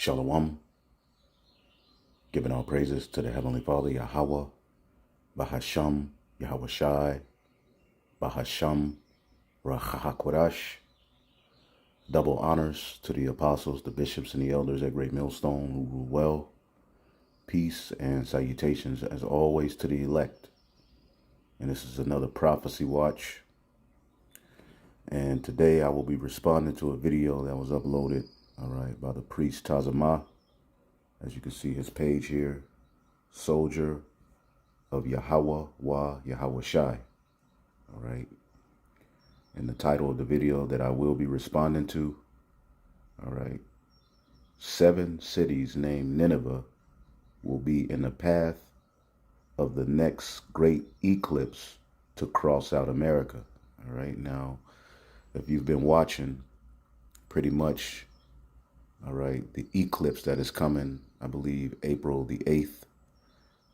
Shalom, giving all praises to the Heavenly Father, Yahweh, Bahasham, Yahweh Shai, Bahasham, Rachahakwadash. Double honors to the apostles, the bishops, and the elders at Great Millstone who rule well. Peace and salutations, as always, to the elect. And this is another prophecy watch. And today I will be responding to a video that was uploaded, by the priest Tazamah. As you can see his page here, Soldier of Yahweh Wa Yahweh Shai. And the title of the video that I will be responding to, 7 cities named Nineveh will be in the path of the next great eclipse to cross out America. Now, if you've been watching, pretty much, the eclipse that is coming, I believe April the 8th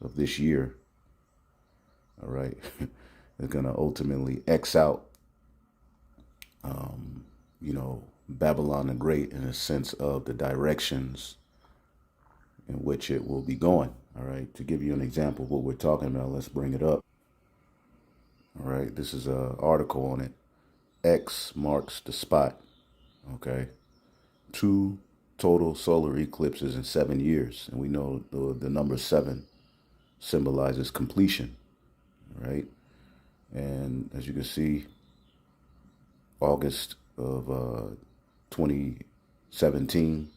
of this year, is going to ultimately X out, Babylon the Great in a sense of the directions in which it will be going. To give you an example of what we're talking about, let's bring it up. This is an article on it. X marks the spot. 2 total solar eclipses in 7 years. And we know the number 7 symbolizes completion. And as you can see, August of 2017,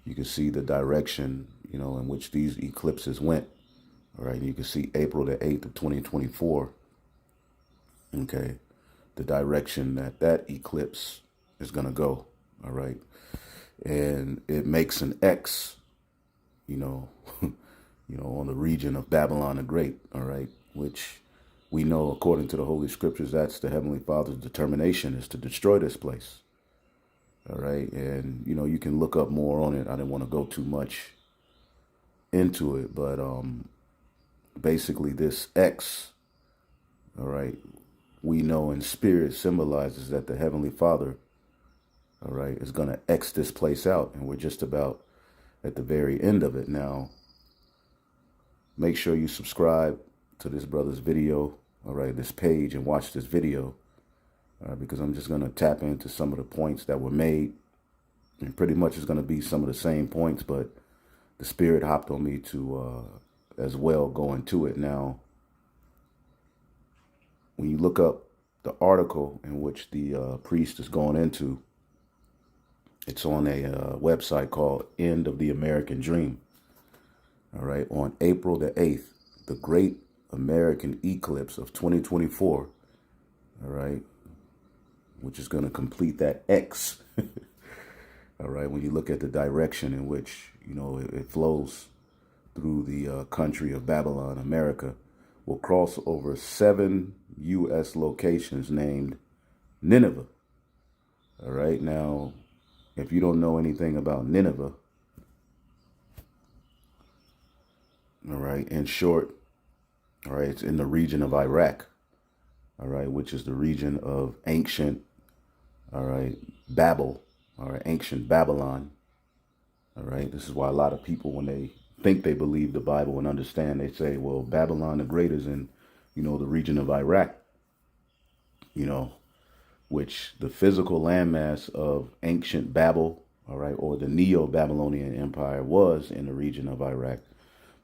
you can see the direction, in which these eclipses went. You can see April the 8th of 2024. The direction that eclipse is going to go. And it makes an X, on the region of Babylon the Great. Which we know, according to the Holy Scriptures, that's the Heavenly Father's determination, is to destroy this place. And, you can look up more on it. I didn't want to go too much into it, but basically this X, we know in spirit symbolizes that the Heavenly Father, is going to X this place out, and we're just about at the very end of it. Now, make sure you subscribe to this brother's video, this page, and watch this video, because I'm just going to tap into some of the points that were made, and pretty much it's going to be some of the same points, but the Spirit hopped on me to as well go into it. Now, when you look up the article in which the priest is going into, it's on a website called End of the American Dream. On April the 8th, the Great American Eclipse of 2024, which is going to complete that X. When you look at the direction in which, it flows through the country of Babylon, America, will cross over 7 U.S. locations named Nineveh. Now, if you don't know anything about Nineveh, in short, it's in the region of Iraq, which is the region of ancient, Babel, ancient Babylon. This is why a lot of people, when they think they believe the Bible and understand, they say, well, Babylon the Great is in, the region of Iraq, which the physical landmass of ancient Babel, or the Neo-Babylonian Empire was in the region of Iraq.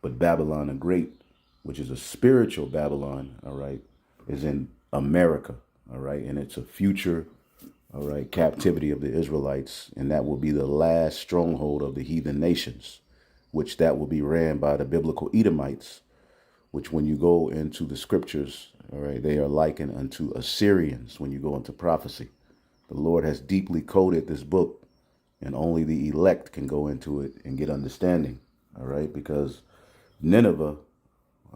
But Babylon the Great, which is a spiritual Babylon, is in America, and it's a future, captivity of the Israelites, and that will be the last stronghold of the heathen nations, which that will be ran by the biblical Edomites, which when you go into the scriptures, they are likened unto Assyrians when you go into prophecy. The Lord has deeply coded this book, and only the elect can go into it and get understanding, because Nineveh,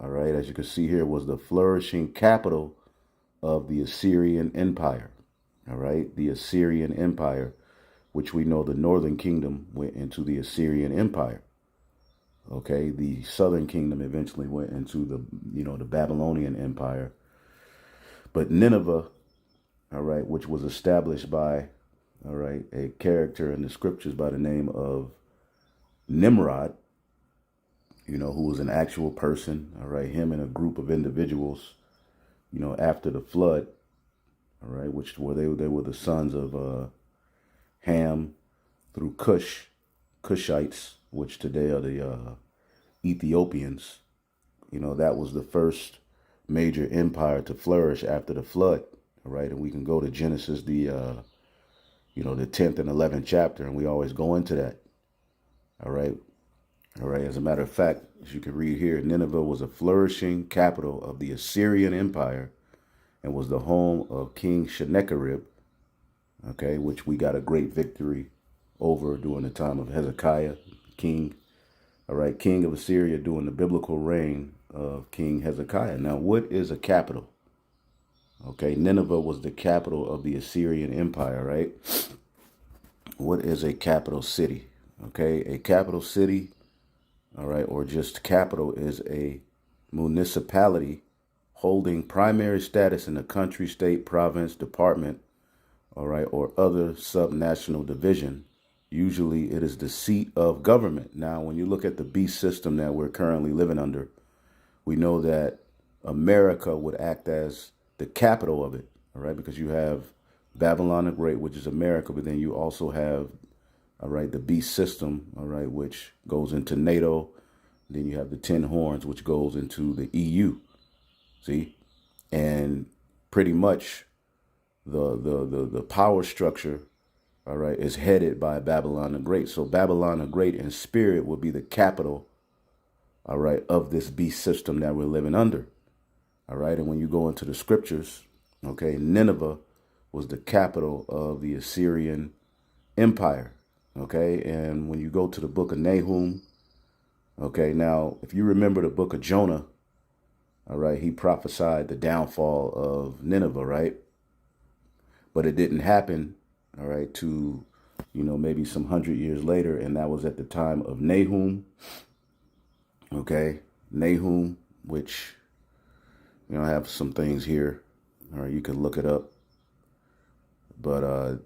as you can see here, was the flourishing capital of the Assyrian Empire, the Assyrian Empire, which we know the northern kingdom went into the Assyrian Empire. The southern kingdom eventually went into the Babylonian Empire. But Nineveh, which was established by, all right, a character in the scriptures by the name of Nimrod, who was an actual person, all right, him and a group of individuals, after the flood, all right, which were they were the sons of Ham through Cushites, which today are the Ethiopians. That was the first major empire to flourish after the flood, all right, and we can go to Genesis, the 10th and 11th chapter, and we always go into that, all right. All right. As a matter of fact, as you can read here, Nineveh was a flourishing capital of the Assyrian Empire and was the home of King Sennacherib, okay, which we got a great victory over during the time of Hezekiah, king, all right, king of Assyria during the biblical reign of King Hezekiah. Now, what is a capital? Okay, Nineveh was the capital of the Assyrian Empire, right? What is a capital city? Okay, a capital city, all right, or just capital, is a municipality holding primary status in a country, state, province, department, all right, or other subnational division. Usually it is the seat of government. Now, when you look at the beast system that we're currently living under, we know that America would act as the capital of it, all right, because you have Babylon the Great, which is America, but then you also have, all right, the beast system, all right, which goes into NATO. Then you have the 10 horns, which goes into the EU. See, and pretty much the power structure, all right, is headed by Babylon the Great. So Babylon the Great in spirit will be the capital, all right, of this beast system that we're living under. All right, and when you go into the scriptures, okay, Nineveh was the capital of the Assyrian Empire. Okay, and when you go to the book of Nahum, okay, now if you remember the book of Jonah, all right, he prophesied the downfall of Nineveh, right? But it didn't happen, all right, to, maybe some 100 years later, and that was at the time of Nahum. Okay, Nahum, which, I have some things here, all right, you can look it up. But,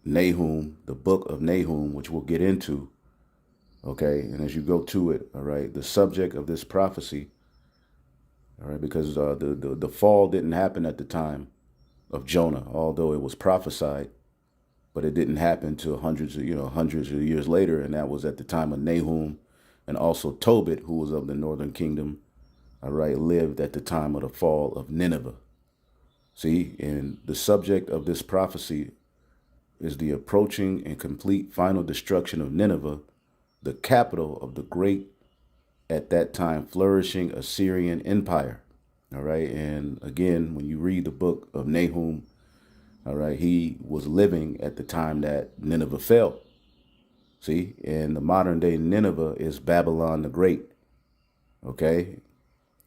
Nahum, the book of Nahum, which we'll get into, okay, and as you go to it, all right, the subject of this prophecy, all right, because the fall didn't happen at the time of Jonah, although it was prophesied, but it didn't happen until hundreds of years later, and that was at the time of Nahum, and also Tobit, who was of the northern kingdom, all right, lived at the time of the fall of Nineveh. See, and the subject of this prophecy is the approaching and complete final destruction of Nineveh, the capital of the great, at that time, flourishing Assyrian Empire. All right. And again, when you read the book of Nahum, all right, he was living at the time that Nineveh fell. See, and the modern day Nineveh is Babylon the Great. Okay.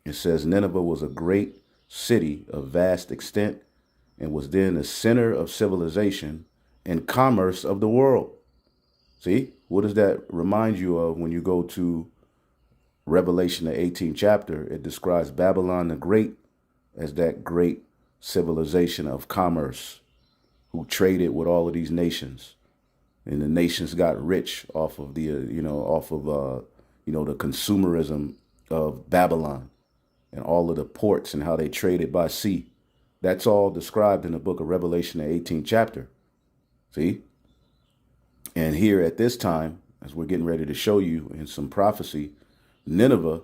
It says Nineveh was a great city of vast extent and was then the center of civilization and commerce of the world. See, what does that remind you of when you go to Revelation, the 18th chapter? It describes Babylon the Great as that great civilization of commerce who traded with all of these nations. And the nations got rich off of the, the consumerism of Babylon and all of the ports and how they traded by sea. That's all described in the book of Revelation, the 18th chapter. See? And here at this time, as we're getting ready to show you in some prophecy, Nineveh,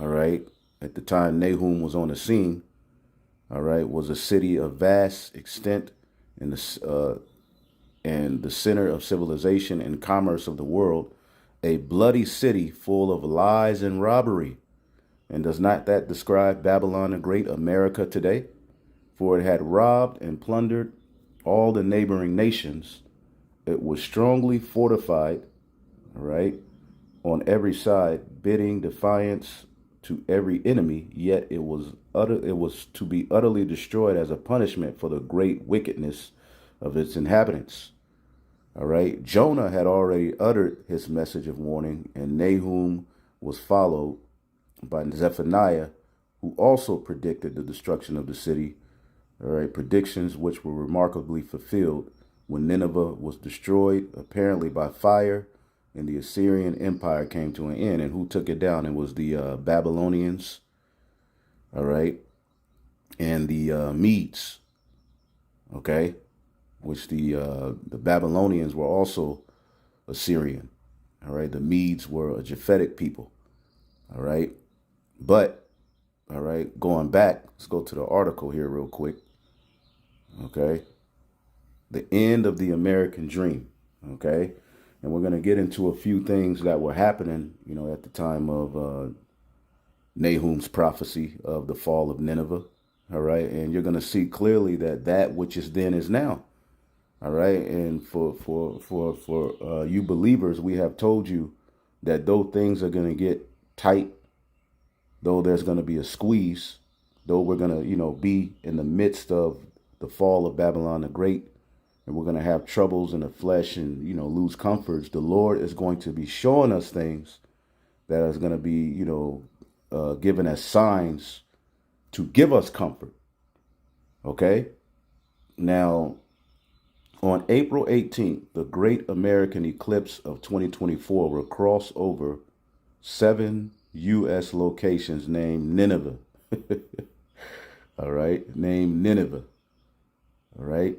all right, at the time Nahum was on the scene, all right, was a city of vast extent and the center of civilization and commerce of the world, a bloody city full of lies and robbery. And does not that describe Babylon the Great, America today? For it had robbed and plundered all the neighboring nations. It was strongly fortified, all right, on every side, bidding defiance to every enemy, yet it was to be utterly destroyed as a punishment for the great wickedness of its inhabitants. All right, Jonah had already uttered his message of warning, and Nahum was followed by Zephaniah, who also predicted the destruction of the city All right, predictions which were remarkably fulfilled when Nineveh was destroyed, apparently by fire, and the Assyrian Empire came to an end. And who took it down? It was the Babylonians, all right, and the Medes, okay, which the Babylonians were also Assyrian, all right. The Medes were a Japhetic people, all right. But all right, going back, let's go to the article here real quick, okay. The end of the American dream, okay. And we're going to get into a few things that were happening, at the time of Nahum's prophecy of the fall of Nineveh. All right. And you're going to see clearly that which is then is now. All right. And for you believers, we have told you that though things are going to get tight, though there's going to be a squeeze, though we're going to, be in the midst of the fall of Babylon the Great, and we're going to have troubles in the flesh and, lose comforts, the Lord is going to be showing us things that is going to be, given as signs to give us comfort. Okay. Now, on April 18th, the great American eclipse of 2024 will cross over 7 U.S. locations named Nineveh. All right. Named Nineveh. All right.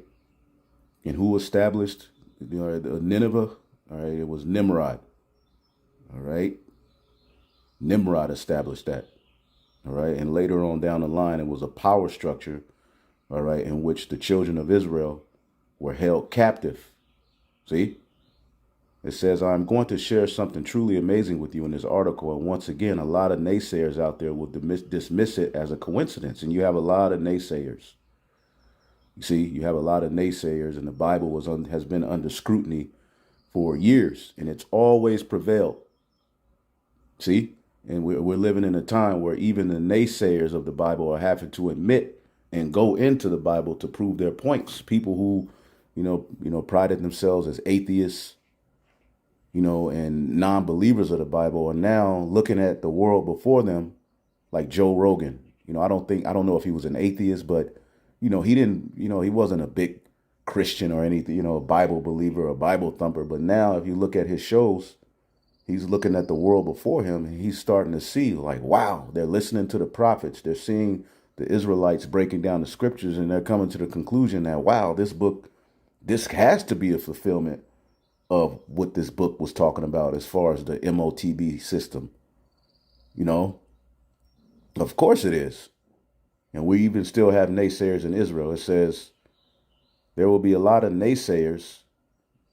And who established Nineveh? All right. It was Nimrod. All right. Nimrod established that. All right. And later on down the line, it was a power structure, all right, in which the children of Israel were held captive. See? It says, I'm going to share something truly amazing with you in this article. And once again, a lot of naysayers out there will dismiss it as a coincidence. And you have a lot of naysayers. You see, you have a lot of naysayers, and the Bible has been under scrutiny for years, and it's always prevailed. See? And we're living in a time where even the naysayers of the Bible are having to admit and go into the Bible to prove their points. People who, prided themselves as atheists, and non-believers of the Bible are now looking at the world before them like Joe Rogan. I don't know if he was an atheist, but, he didn't, he wasn't a big Christian or anything, a Bible believer, a Bible thumper. But now if you look at his shows, he's looking at the world before him, and he's starting to see like, wow, they're listening to the prophets. They're seeing the Israelites breaking down the scriptures, and they're coming to the conclusion that, wow, this has to be a fulfillment of what this book was talking about as far as the MOTB system. Of course it is. And we even still have naysayers in Israel. It says there will be a lot of naysayers,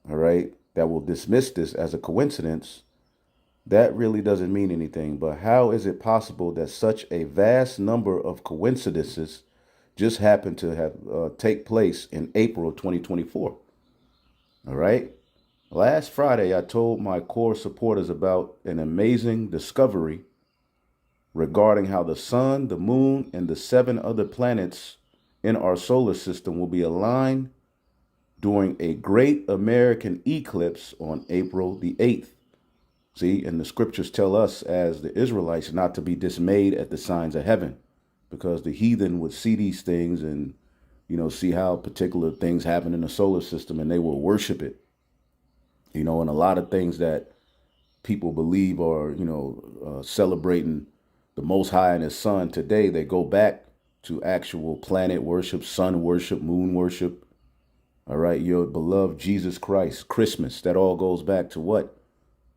all right, that will dismiss this as a coincidence. That really doesn't mean anything. But how is it possible that such a vast number of coincidences just happened to have take place in April of 2024? All right. Last Friday, I told my core supporters about an amazing discovery regarding how the sun, the moon, and the 7 other planets in our solar system will be aligned during a great American eclipse on April the 8th. See, and the scriptures tell us as the Israelites not to be dismayed at the signs of heaven, because the heathen would see these things and, see how particular things happen in the solar system, and they will worship it. And a lot of things that people believe are, celebrating the Most High and His Son today, they go back to actual planet worship, sun worship, moon worship. All right, your beloved Jesus Christ, Christmas, that all goes back to what?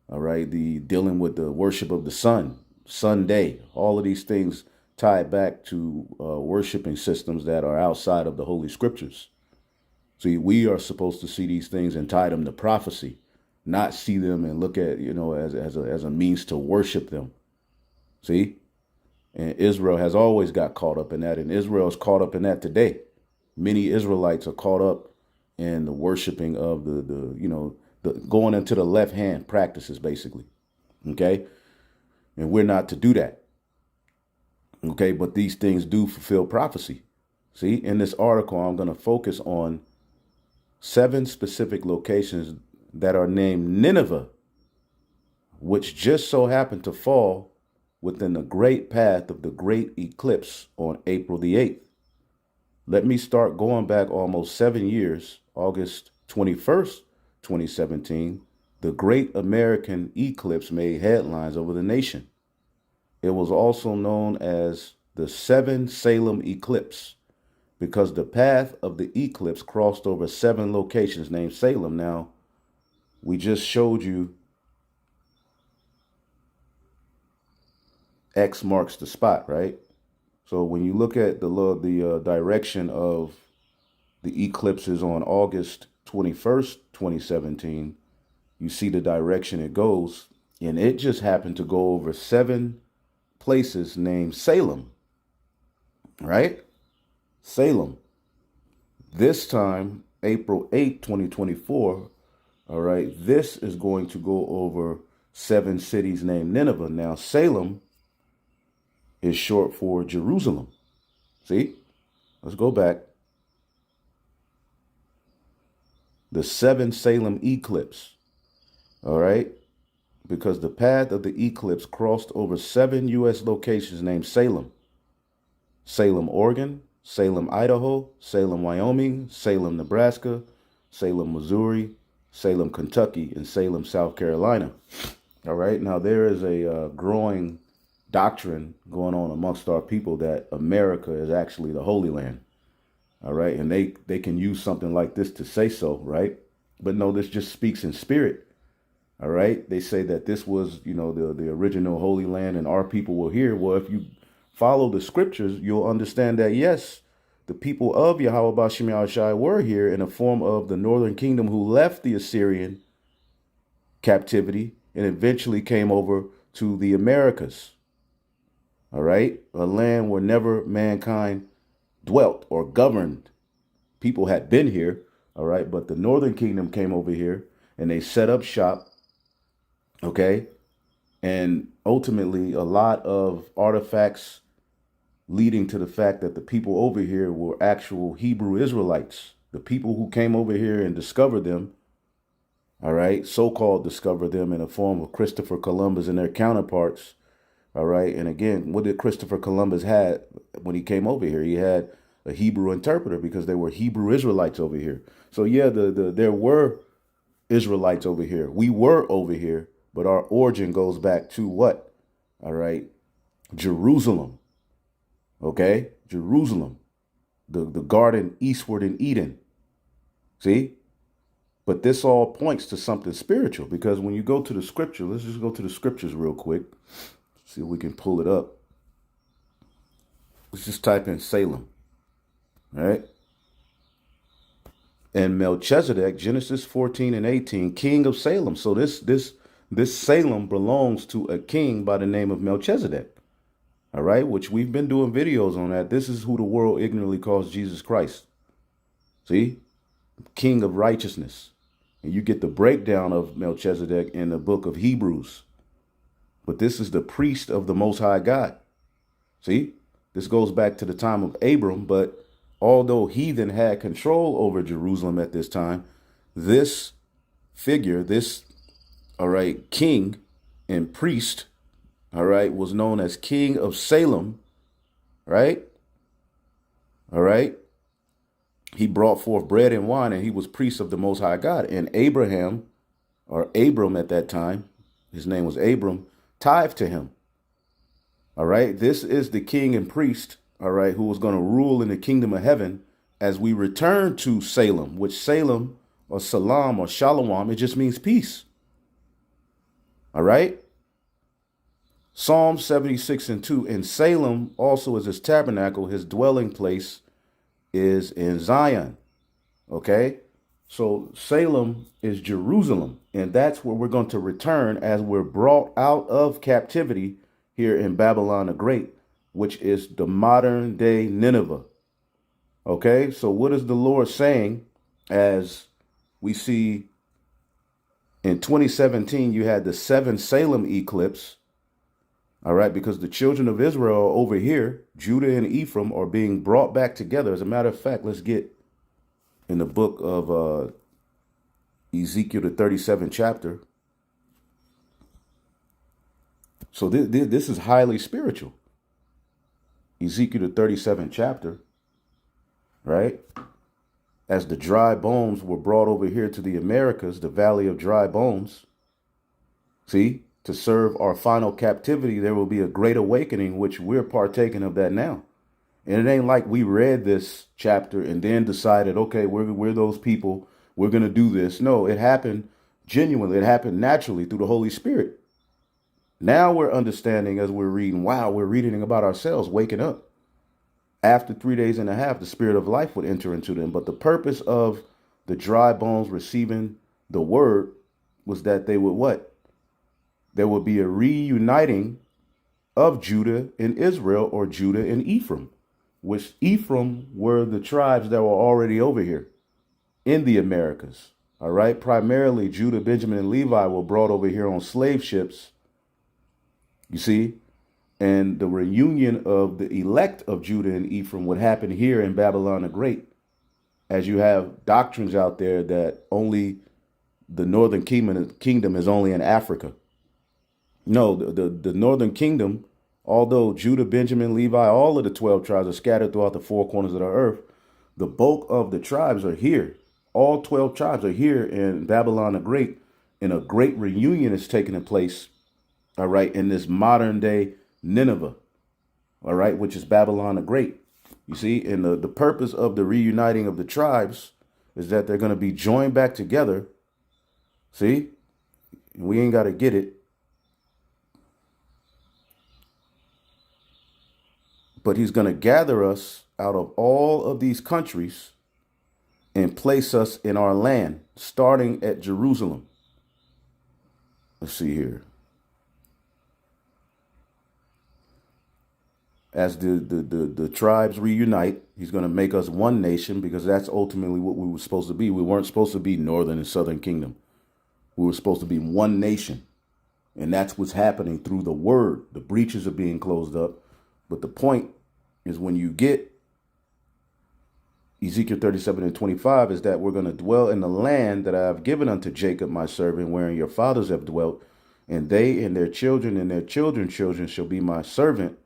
All right, the dealing with the worship of the sun, Sunday, all of these things tie back to worshiping systems that are outside of the Holy Scriptures. See, we are supposed to see these things and tie them to prophecy, not see them and look at, as a means to worship them. See? And Israel has always got caught up in that, and Israel is caught up in that today. Many Israelites are caught up in the worshiping of the going into the left hand practices, basically. Okay? And we're not to do that. Okay? But these things do fulfill prophecy. See, in this article, I'm going to focus on 7 specific locations that are named Nineveh, which just so happened to fall within the great path of the great eclipse on April the 8th. Let me start going back almost 7 years. August 21st, 2017, the Great American Eclipse made headlines over the nation. It was also known as the Seven Salem Eclipse because the path of the eclipse crossed over 7 locations named Salem. Now, we just showed you X marks the spot, right? So when you look at the direction of the eclipses on August 21st, 2017, you see the direction it goes, and it just happened to go over 7 places named Salem, right? Salem. This time, April 8th, 2024, all right, this is going to go over 7 cities named Nineveh. Now, Salem is short for Jerusalem. See? Let's go back. The 7 Salem eclipse. All right? Because the path of the eclipse crossed over 7 U.S. locations named Salem. Salem, Oregon, Salem, Idaho, Salem, Wyoming, Salem, Nebraska, Salem, Missouri, Salem, Kentucky, and Salem, South Carolina. All right? Now, there is a growing doctrine going on amongst our people that America is actually the Holy Land. All right. And they can use something like this to say so. Right. But no, this just speaks in spirit. All right. They say that this was, the original Holy Land and our people were here. Well, if you follow the scriptures, you'll understand that, yes, the people of Yahweh Bashim Yahushai were here in the form of the northern kingdom who left the Assyrian captivity and eventually came over to the Americas. All right. A land where never mankind dwelt or governed. People had been here. All right. But the northern kingdom came over here and they set up shop. Okay. And ultimately, a lot of artifacts leading to the fact that the people over here were actual Hebrew Israelites. The people who came over here and discovered them. All right. So-called discovered them in the form of Christopher Columbus and their counterparts. All right. And again, what did Christopher Columbus had when he came over here? He had a Hebrew interpreter because they were Hebrew Israelites over here. So yeah, there were Israelites over here. We were over here, but our origin goes back to what? All right. Jerusalem. Okay. Jerusalem. The garden eastward in Eden. See? But this all points to something spiritual because when you go to the scripture, let's just go to the scriptures real quick. See if we can pull it up. Let's just type in Salem. All right. And Melchizedek, Genesis 14 and 18, king of Salem. So this Salem belongs to a king by the name of Melchizedek. All right. Which we've been doing videos on that. This is who the world ignorantly calls Jesus Christ. See? King of righteousness. And you get the breakdown of Melchizedek in the book of Hebrews. But this is the priest of the Most High God. See, this goes back to the time of Abram. But although heathen had control over Jerusalem at this time, this figure, all right, king and priest, all right, was known as King of Salem, right? All right. He brought forth bread and wine and he was priest of the Most High God. And Abraham, or Abram at that time, his name was Abram, tithe to him. All right. This is the king and priest, all right, who was going to rule in the kingdom of heaven as we return to Salem, which Salem or Salam or Shalom, it just means peace. All right. Psalm 76 and 2. And Salem also is his tabernacle. His dwelling place is in Zion. Okay. So Salem is Jerusalem, and that's where we're going to return as we're brought out of captivity here in Babylon the Great, which is the modern day Nineveh. Okay, so what is the Lord saying as we see in 2017, you had the 7 Salem eclipse. All right, because the children of Israel over here, Judah and Ephraim, are being brought back together. As a matter of fact, let's get in the book of Ezekiel, the 37th chapter. So this is highly spiritual. Ezekiel, the 37th chapter. right? As the dry bones were brought over here to the Americas, the Valley of Dry Bones, see, to serve our final captivity, there will be a great awakening, which we're partaking of that now. And it ain't like we read this chapter and then decided, okay, we're those people, we're going to do this. No, it happened genuinely. It happened naturally through the Holy Spirit. Now we're understanding as we're reading, wow, we're reading about ourselves waking up. After 3 days and a half, the spirit of life would enter into them. But the purpose of the dry bones receiving the word was that they would what? There would be a reuniting of Judah and Israel, or Judah and Ephraim, which Ephraim were the tribes that were already over here in the Americas. All right. Primarily Judah, Benjamin, and Levi were brought over here on slave ships. You see, and the reunion of the elect of Judah and Ephraim would happen here in Babylon the Great, as you have doctrines out there that only the northern kingdom is only in Africa. No, the northern kingdom, although Judah, Benjamin, Levi, all of the 12 tribes are scattered throughout the four corners of the earth, the bulk of the tribes are here. All 12 tribes are here in Babylon the Great, and a great reunion is taking place, all right, in this modern day Nineveh, all right, which is Babylon the Great. You see, and the purpose of the reuniting of the tribes is that they're going to be joined back together. See, we ain't got to get it. But he's going to gather us out of all of these countries and place us in our land, starting at Jerusalem. Let's see here. As the tribes reunite, he's going to make us one nation, because that's ultimately what we were supposed to be. We weren't supposed to be northern and southern kingdom. We were supposed to be one nation. And that's what's happening through the word. The breaches are being closed up. But the point is, when you get Ezekiel 37:25, is that we're going to dwell in the land that I have given unto Jacob, my servant, wherein your fathers have dwelt, and they and their children's children shall be my servant.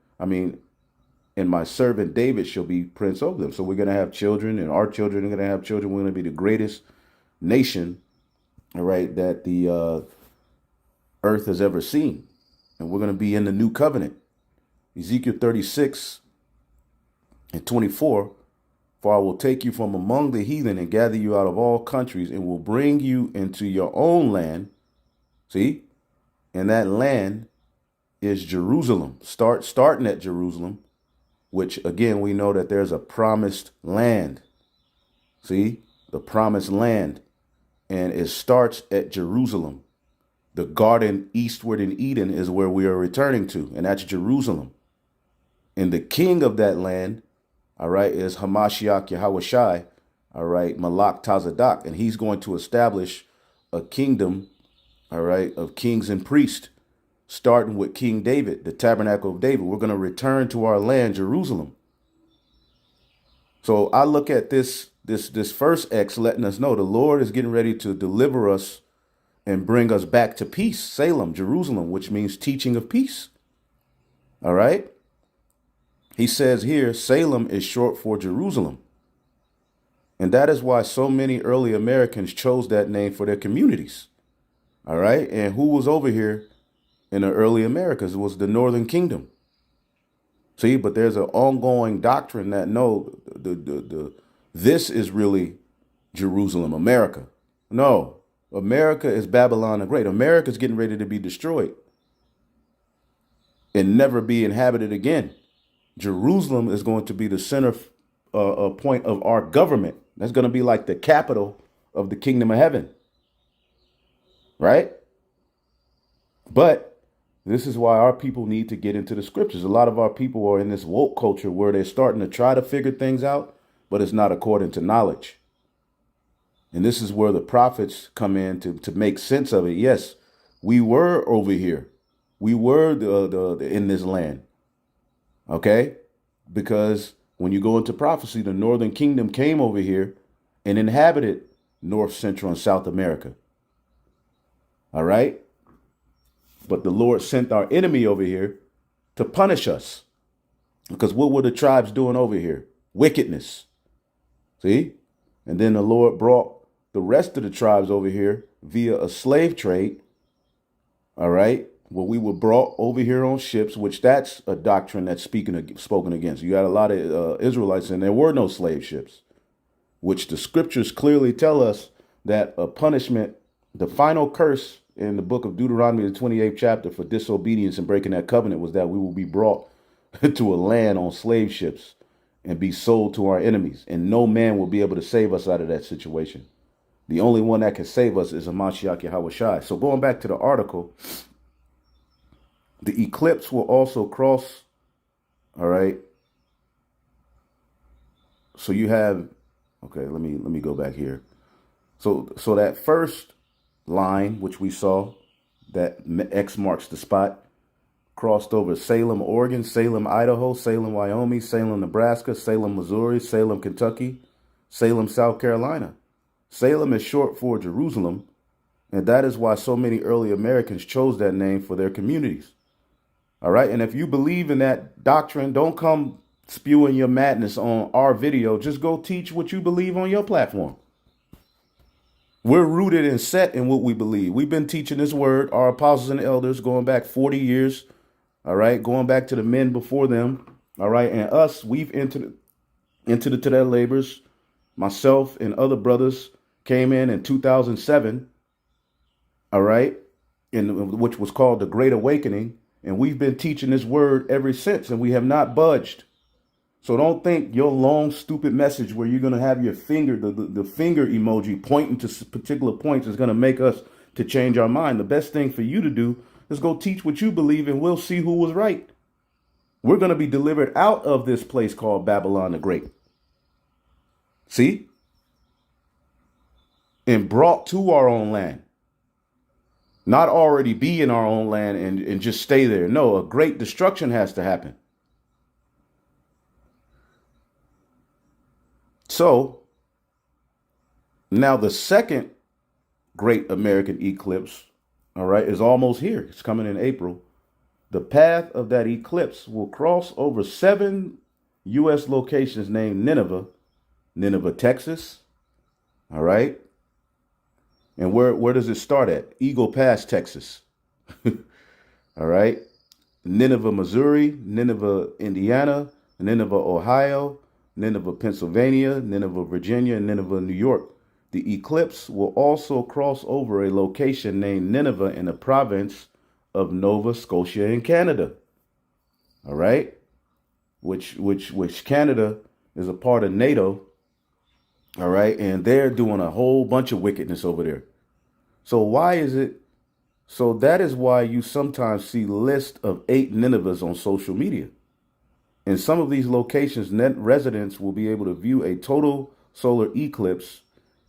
And my servant David shall be prince over them. So we're going to have children, and our children are going to have children. We're going to be the greatest nation, all right, that the earth has ever seen. And we're going to be in the new covenant. Ezekiel 36:24, for I will take you from among the heathen and gather you out of all countries, and will bring you into your own land. See? And that land is Jerusalem. Starting at Jerusalem, which again, we know that there's a promised land. See? The promised land. And it starts at Jerusalem. The garden eastward in Eden is where we are returning to, and that's Jerusalem. And the king of that land, all right, is Hamashiach Yahushai, all right, Malak Tazadak, and he's going to establish a kingdom, all right, of kings and priests, starting with King David, the tabernacle of David. We're going to return to our land, Jerusalem. So I look at this first X letting us know the Lord is getting ready to deliver us and bring us back to peace, Salem, Jerusalem, which means teaching of peace. All right. He says here, Salem is short for Jerusalem. And that is why so many early Americans chose that name for their communities. All right. And who was over here in the early Americas? It was the Northern Kingdom. See, but there's an ongoing doctrine that no, this is really Jerusalem, America. No, America is Babylon the Great. America is getting ready to be destroyed and never be inhabited again. Jerusalem is going to be the center point of our government. That's going to be like the capital of the kingdom of heaven. Right? But this is why our people need to get into the scriptures. A lot of our people are in this woke culture where they're starting to try to figure things out, but it's not according to knowledge. And this is where the prophets come in to make sense of it. Yes, we were over here. We were in this land. Okay? Because when you go into prophecy, the northern kingdom came over here and inhabited North, Central, and South America. All right? But the Lord sent our enemy over here to punish us. Because what were the tribes doing over here? Wickedness. See? And then the Lord brought the rest of the tribes over here via a slave trade. All right. Well, we were brought over here on ships, which that's a doctrine that's spoken against. You got a lot of Israelites, and there were no slave ships, which the scriptures clearly tell us that a punishment, the final curse in the book of Deuteronomy, the 28th chapter, for disobedience and breaking that covenant was that we will be brought to a land on slave ships and be sold to our enemies. And no man will be able to save us out of that situation. The only one that can save us is a Mashiach Yahushai. So going back to the article, the eclipse will also cross. All right. So you have, okay, let me go back here. So that first line, which we saw, that X marks the spot, crossed over Salem, Oregon, Salem, Idaho, Salem, Wyoming, Salem, Nebraska, Salem, Missouri, Salem, Kentucky, Salem, South Carolina. Salem is short for Jerusalem, and that is why so many early Americans chose that name for their communities. All right. And if you believe in that doctrine, don't come spewing your madness on our video. Just go teach what you believe on your platform. We're rooted and set in what we believe. We've been teaching this word, our apostles and elders, going back 40 years. All right. Going back to the men before them. All right. And us, we've entered into their labors. Myself and other brothers came in 2007. All right. Which was called the Great Awakening. And we've been teaching this word ever since, and we have not budged. So don't think your long, stupid message where you're going to have your finger, the finger emoji pointing to particular points is going to make us to change our mind. The best thing for you to do is go teach what you believe, and we'll see who was right. We're going to be delivered out of this place called Babylon the Great. See? And brought to our own land. Not already be in our own land and just stay there. No, a great destruction has to happen. So now the second great American eclipse, all right, is almost here. It's coming in April. The path of that eclipse will cross over 7 U.S. locations named Nineveh, Texas. All right. And where does it start at? Eagle Pass, Texas. All right. Nineveh, Missouri, Nineveh, Indiana, Nineveh, Ohio, Nineveh, Pennsylvania, Nineveh, Virginia, and Nineveh, New York. The eclipse will also cross over a location named Nineveh in the province of Nova Scotia in Canada. All right. Which Canada is a part of NATO. All right. And they're doing a whole bunch of wickedness over there. So why is it? So that is why you sometimes see lists of 8 Ninevehs on social media. In some of these locations, net residents will be able to view a total solar eclipse,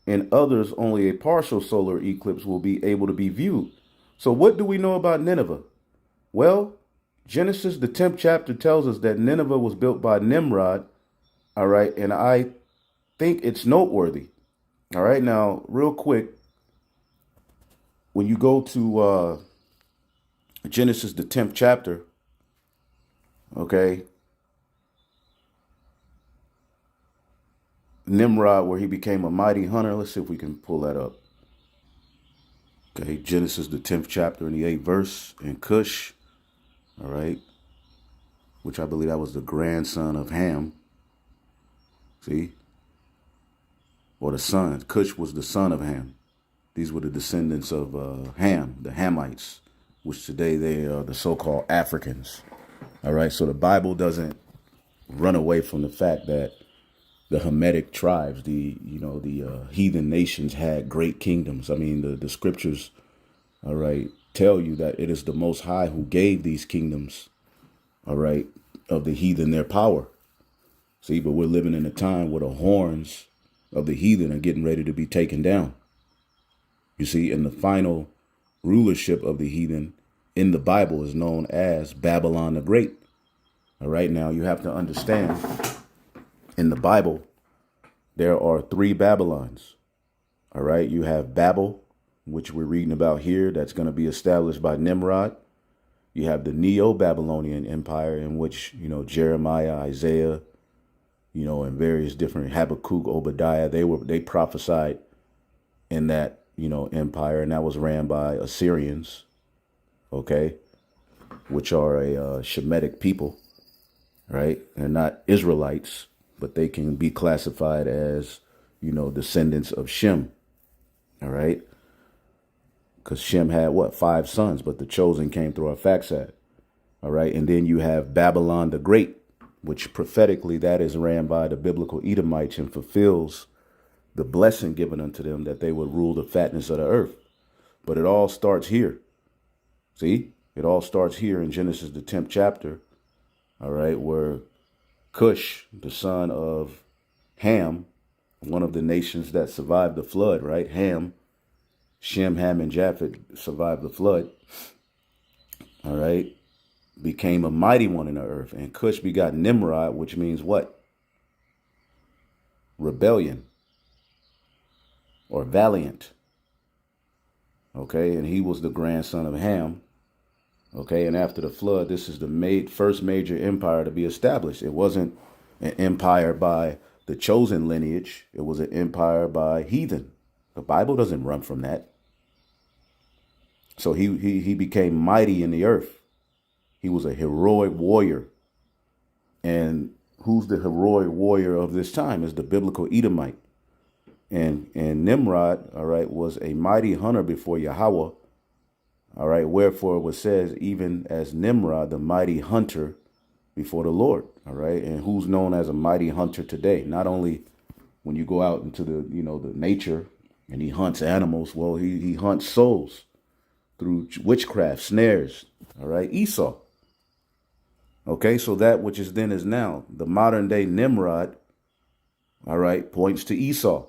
and others only a partial solar eclipse will be able to be viewed. So what do we know about Nineveh? Well, Genesis, the 10th chapter, tells us that Nineveh was built by Nimrod. All right. And I think it's noteworthy. All right. Now, real quick, when you go to Genesis, the 10th chapter, okay, Nimrod, where he became a mighty hunter. Let's see if we can pull that up. Okay, Genesis, the 10th chapter and the 8th verse, and Cush, all right, which I believe that was the grandson of Ham. See? Or the son. Cush was the son of Ham. These were the descendants of Ham, the Hamites, which today they are the so-called Africans. All right, so the Bible doesn't run away from the fact that the Hamitic tribes, the heathen nations had great kingdoms. I mean, the scriptures, all right, tell you that it is the Most High who gave these kingdoms, all right, of the heathen their power. See, but we're living in a time where the horns of the heathen are getting ready to be taken down. You see, and the final rulership of the heathen in the Bible is known as Babylon the Great. All right, now you have to understand, in the Bible, there are 3 Babylons. All right, you have Babel, which we're reading about here, that's going to be established by Nimrod. You have the Neo-Babylonian Empire, in which, Jeremiah, Isaiah, in various different Habakkuk, Obadiah, they prophesied in that, empire, and that was ran by Assyrians, okay, which are a Shemitic people, right? They're not Israelites, but they can be classified as, descendants of Shem, all right? Because Shem had what, 5 sons, but the chosen came through Arphaxad, all right? And then you have Babylon the Great, which prophetically that is ran by the biblical Edomites and fulfills the blessing given unto them that they would rule the fatness of the earth. But it all starts here. See, it all starts here in Genesis, the 10th chapter, all right, where Cush, the son of Ham, one of the nations that survived the flood, right? Ham, Shem, Ham, and Japheth survived the flood, all right, became a mighty one in the earth. And Cush begot Nimrod, which means what? Rebellion or valiant. Okay, and he was the grandson of Ham. Okay, and after the flood, this is the first major empire to be established. It wasn't an empire by the chosen lineage. It was an empire by heathen. The Bible doesn't run from that. So he became mighty in the earth. He was a heroic warrior. And who's the heroic warrior of this time is the biblical Edomite. And Nimrod, all right, was a mighty hunter before Yahweh. All right, wherefore it was says, even as Nimrod, the mighty hunter before the Lord. All right, and who's known as a mighty hunter today? Not only when you go out into the, the nature and he hunts animals, well, he hunts souls through witchcraft, snares. All right, Esau. Okay, so that which is then is now. The modern day Nimrod, all right, points to Esau,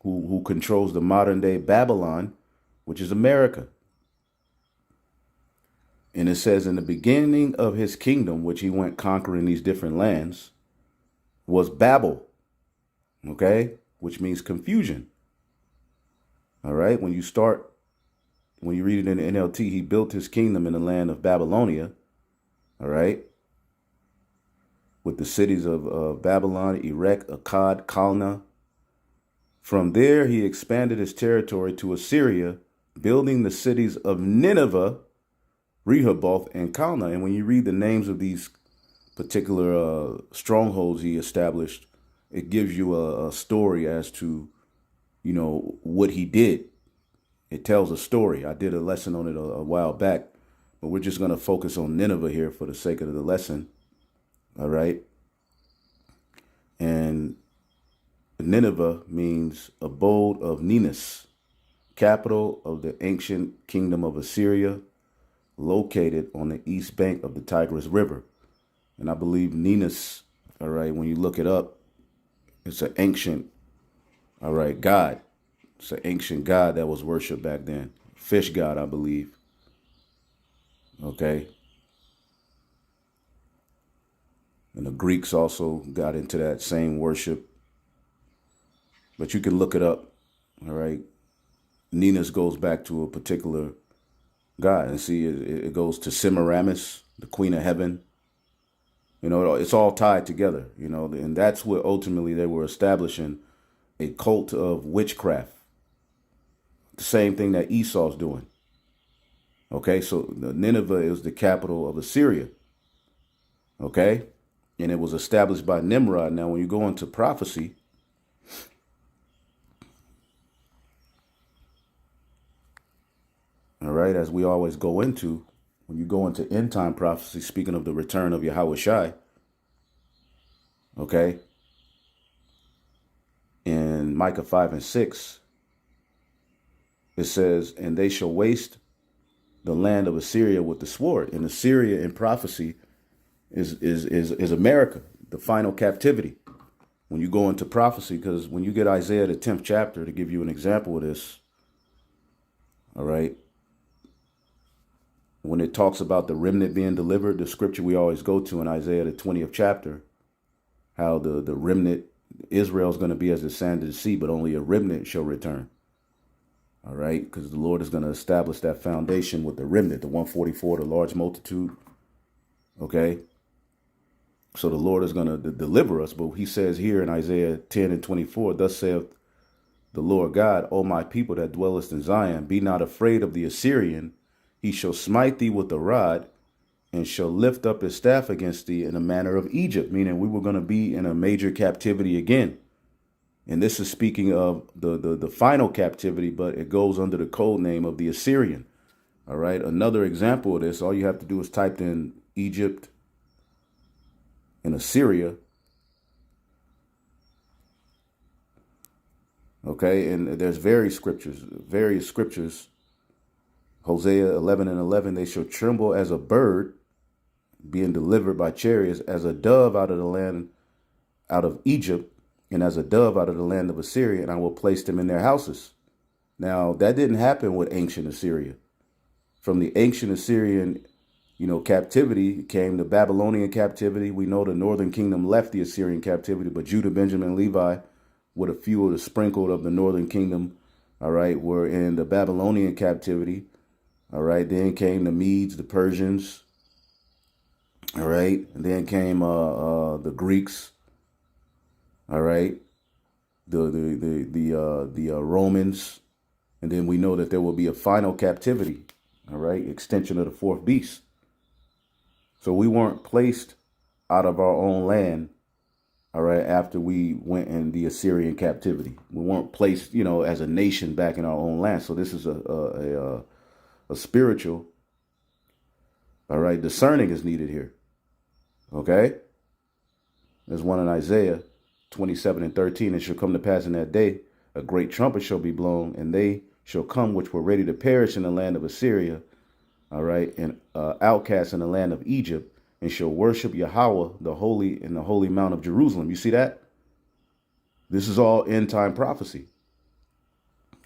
who controls the modern day Babylon, which is America. And it says in the beginning of his kingdom, which he went conquering these different lands, was Babel, okay, which means confusion. All right, when you read it in the NLT, he built his kingdom in the land of Babylonia, all right, with the cities of Babylon, Erech, Akkad, Calneh. From there, he expanded his territory to Assyria, building the cities of Nineveh, Rehoboth, and Calneh. And when you read the names of these particular strongholds he established, it gives you a story as to, what he did. It tells a story. I did a lesson on it a while back, but we're just going to focus on Nineveh here for the sake of the lesson. All right. And Nineveh means abode of Ninus, capital of the ancient kingdom of Assyria, located on the east bank of the Tigris River. And I believe Ninus, all right, when you look it up, it's an ancient, all right, god. It's an ancient god that was worshipped back then. Fish god, I believe. Okay. And the Greeks also got into that same worship. But you can look it up, all right? Ninus goes back to a particular god. And see, it goes to Semiramis, the queen of heaven. It's all tied together, and that's what ultimately they were establishing, a cult of witchcraft. The same thing that Esau's doing. Okay, so Nineveh is the capital of Assyria. Okay, and it was established by Nimrod. Now, when you go into prophecy, all right, as we always go into, when you go into end time prophecy, speaking of the return of Yahweh Shai, okay, in Micah 5 and 6, it says, and they shall waste the land of Assyria with the sword. And Assyria in prophecy is America, the final captivity. When you go into prophecy, because when you get Isaiah, the 10th chapter, to give you an example of this, all right, when it talks about the remnant being delivered, the scripture we always go to in Isaiah, the 20th chapter, how the remnant, Israel is going to be as the sand of the sea, but only a remnant shall return. All right, because the Lord is going to establish that foundation with the remnant, the 144, the large multitude. Okay. So the Lord is going to deliver us. But he says here in Isaiah 10 and 24, thus saith the Lord God, O my people that dwellest in Zion, be not afraid of the Assyrian. He shall smite thee with a rod and shall lift up his staff against thee in the manner of Egypt, meaning we were going to be in a major captivity again. And this is speaking of the final captivity, but it goes under the code name of the Assyrian. All right. Another example of this, all you have to do is type in Egypt and Assyria. Okay. And there's various scriptures. Hosea 11 and 11, they shall tremble as a bird being delivered by chariots, as a dove out of the land, out of Egypt, and as a dove out of the land of Assyria, and I will place them in their houses. Now, that didn't happen with ancient Assyria. From the ancient Assyrian, captivity came the Babylonian captivity. We know the northern kingdom left the Assyrian captivity, but Judah, Benjamin, Levi, with a few of the sprinkled of the northern kingdom, all right, were in the Babylonian captivity. All right, then came the Medes, the Persians, all right, and then came the Greeks, all right, the Romans, and then we know that there will be a final captivity, all right, extension of the fourth beast. So we weren't placed out of our own land, all right, after we went in the Assyrian captivity. We weren't placed, as a nation back in our own land. So this is a spiritual, all right, discerning is needed here. Okay? There's one in Isaiah 27 and 13. It shall come to pass in that day, a great trumpet shall be blown, and they shall come which were ready to perish in the land of Assyria, all right, and outcasts in the land of Egypt, and shall worship Yahweh, the holy, in the holy mount of Jerusalem. You see that? This is all end time prophecy.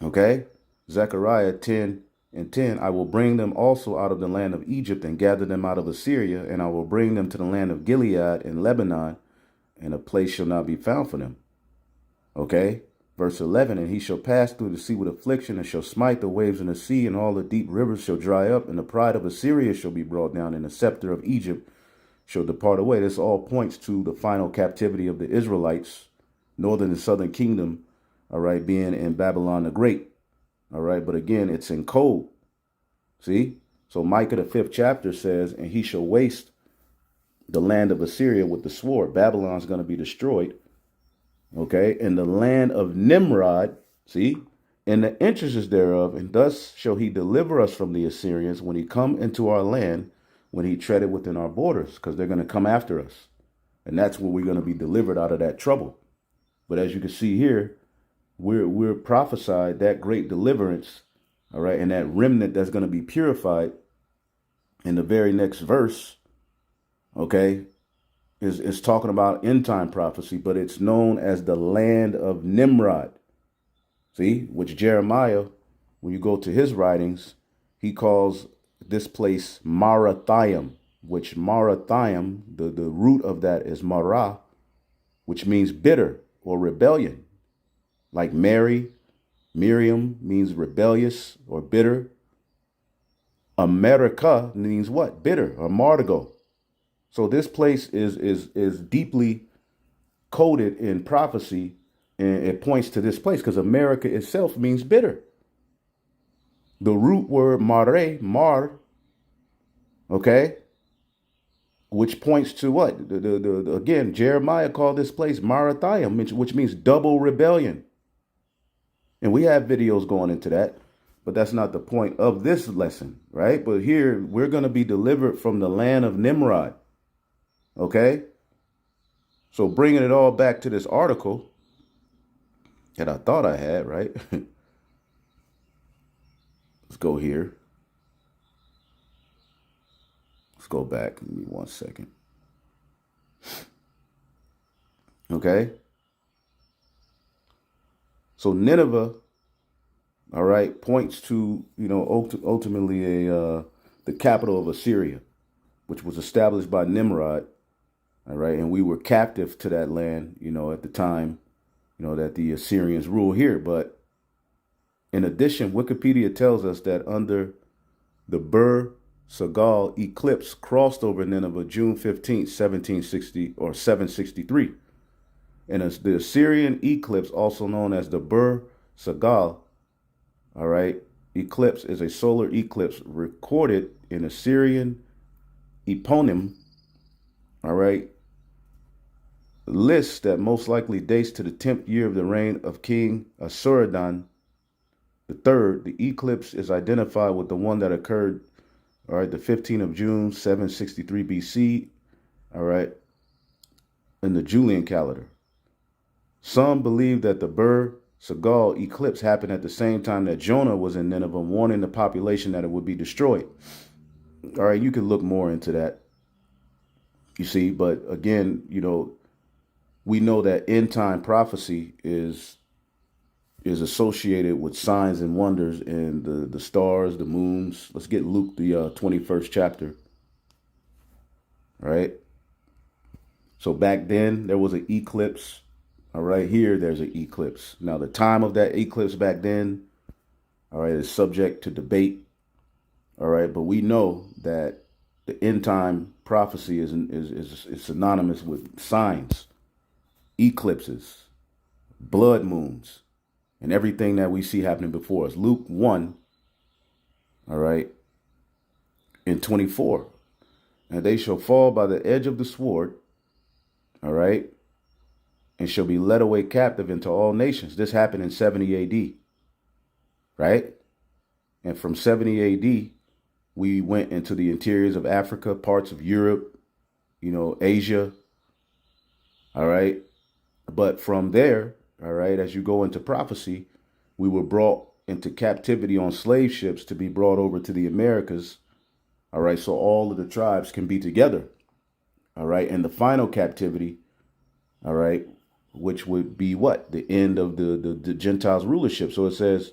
Okay? Zechariah 10 and 10, I will bring them also out of the land of Egypt and gather them out of Assyria, and I will bring them to the land of Gilead and Lebanon, and a place shall not be found for them. Okay? Verse 11, and he shall pass through the sea with affliction, and shall smite the waves in the sea, and all the deep rivers shall dry up, and the pride of Assyria shall be brought down, and the scepter of Egypt shall depart away. This all points to the final captivity of the Israelites, northern and southern kingdom, all right, being in Babylon the Great. All right, but again, it's in code. See? So Micah, the 5th chapter says, and he shall waste the land of Assyria with the sword. Babylon's going to be destroyed. Okay, and the land of Nimrod, see, and the entrances thereof, and thus shall he deliver us from the Assyrians when he come into our land, when he treaded within our borders, because they're going to come after us. And that's when we're going to be delivered out of that trouble. But as you can see here, we're prophesied that great deliverance, all right, and that remnant that's going to be purified in the very next verse, okay, is talking about end time prophecy, but it's known as the land of Nimrod. See, which Jeremiah, when you go to his writings, he calls this place Marathaim, which Marathaim, the root of that is Marah, which means bitter or rebellion. Like Miriam means rebellious or bitter. America means what? Bitter or martigo. So this place is deeply coded in prophecy, and it points to this place because America itself means bitter. The root word mar, okay, which points to what? Again, Jeremiah called this place Marathaim, which means double rebellion. And we have videos going into that, but that's not the point of this lesson, right? But here, we're going to be delivered from the land of Nimrod, okay? So bringing it all back to this article that I thought I had, right? Let's go here. Let's go back. Give me 1 second. Okay. So Nineveh, all right, points to, ultimately the capital of Assyria, which was established by Nimrod. All right. And we were captive to that land, at the time, that the Assyrians rule here. But in addition, Wikipedia tells us that under the Bur Segal Eclipse crossed over Nineveh June 15th, 1760 or 763. And the Assyrian eclipse, also known as the Bur Sagal, all right, eclipse is a solar eclipse recorded in Assyrian eponym, all right, list that most likely dates to the 10th year of the reign of King Asuradan III. The eclipse is identified with the one that occurred, all right, the 15th of June, 763 BC, all right, in the Julian calendar. Some believe that the Bur Sagal eclipse happened at the same time that Jonah was in Nineveh, warning the population that it would be destroyed. All right, you can look more into that, you see, but again, we know that end time prophecy is associated with signs and wonders and the stars, the moons. Let's get Luke, the 21st chapter. All right. So back then there was an eclipse. All right, here there's an eclipse. Now the time of that eclipse back then, all right, is subject to debate. All right, but we know that the end time prophecy is synonymous with signs, eclipses, blood moons, and everything that we see happening before us. Luke 1, all right, in 24. And they shall fall by the edge of the sword, all right, and shall be led away captive into all nations. This happened in 70 AD, right? And from 70 AD, we went into the interiors of Africa, parts of Europe, Asia, all right? But from there, all right, as you go into prophecy, we were brought into captivity on slave ships to be brought over to the Americas, all right, so all of the tribes can be together, all right? And the final captivity, all right, which would be what? The end of the Gentiles' rulership. So it says,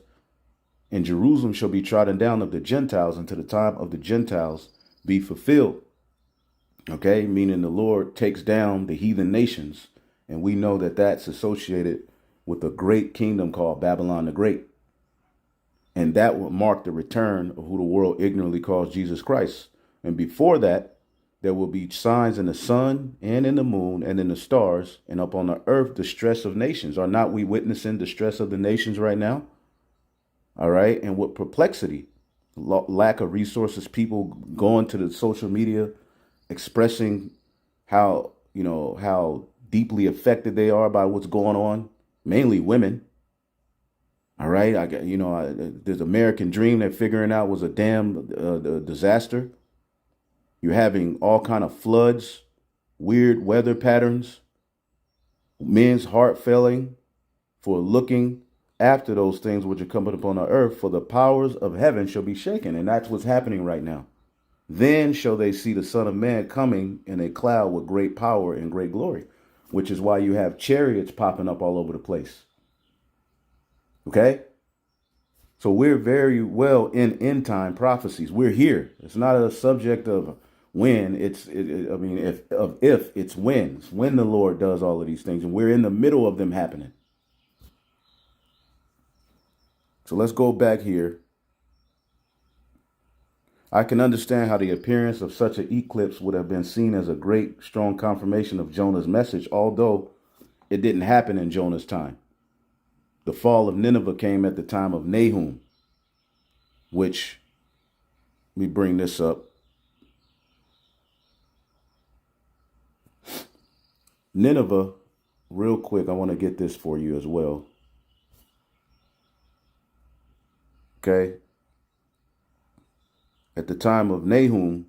and Jerusalem shall be trodden down of the Gentiles until the time of the Gentiles be fulfilled. Okay, meaning the Lord takes down the heathen nations. And we know that that's associated with a great kingdom called Babylon the Great. And that will mark the return of who the world ignorantly calls Jesus Christ. And before that, there will be signs in the sun and in the moon and in the stars, and up on the earth, the stress of nations. Are not we witnessing the stress of the nations right now? All right. And with perplexity, lack of resources, people going to the social media, expressing how deeply affected they are by what's going on, mainly women. All right. This American dream they're figuring out was a damn disaster. You're having all kind of floods, weird weather patterns, men's heart failing for looking after those things which are coming upon the earth, for the powers of heaven shall be shaken. And that's what's happening right now. Then shall they see the Son of Man coming in a cloud with great power and great glory, which is why you have chariots popping up all over the place. Okay? So we're very well in end time prophecies. We're here. It's not a subject of when, if it's when. It's when the Lord does all of these things, and we're in the middle of them happening. So let's go back here. I can understand how the appearance of such an eclipse would have been seen as a great, strong confirmation of Jonah's message, although it didn't happen in Jonah's time. The fall of Nineveh came at the time of Nahum, which, let me bring this up. Nineveh, real quick, I want to get this for you as well. Okay. At the time of Nahum,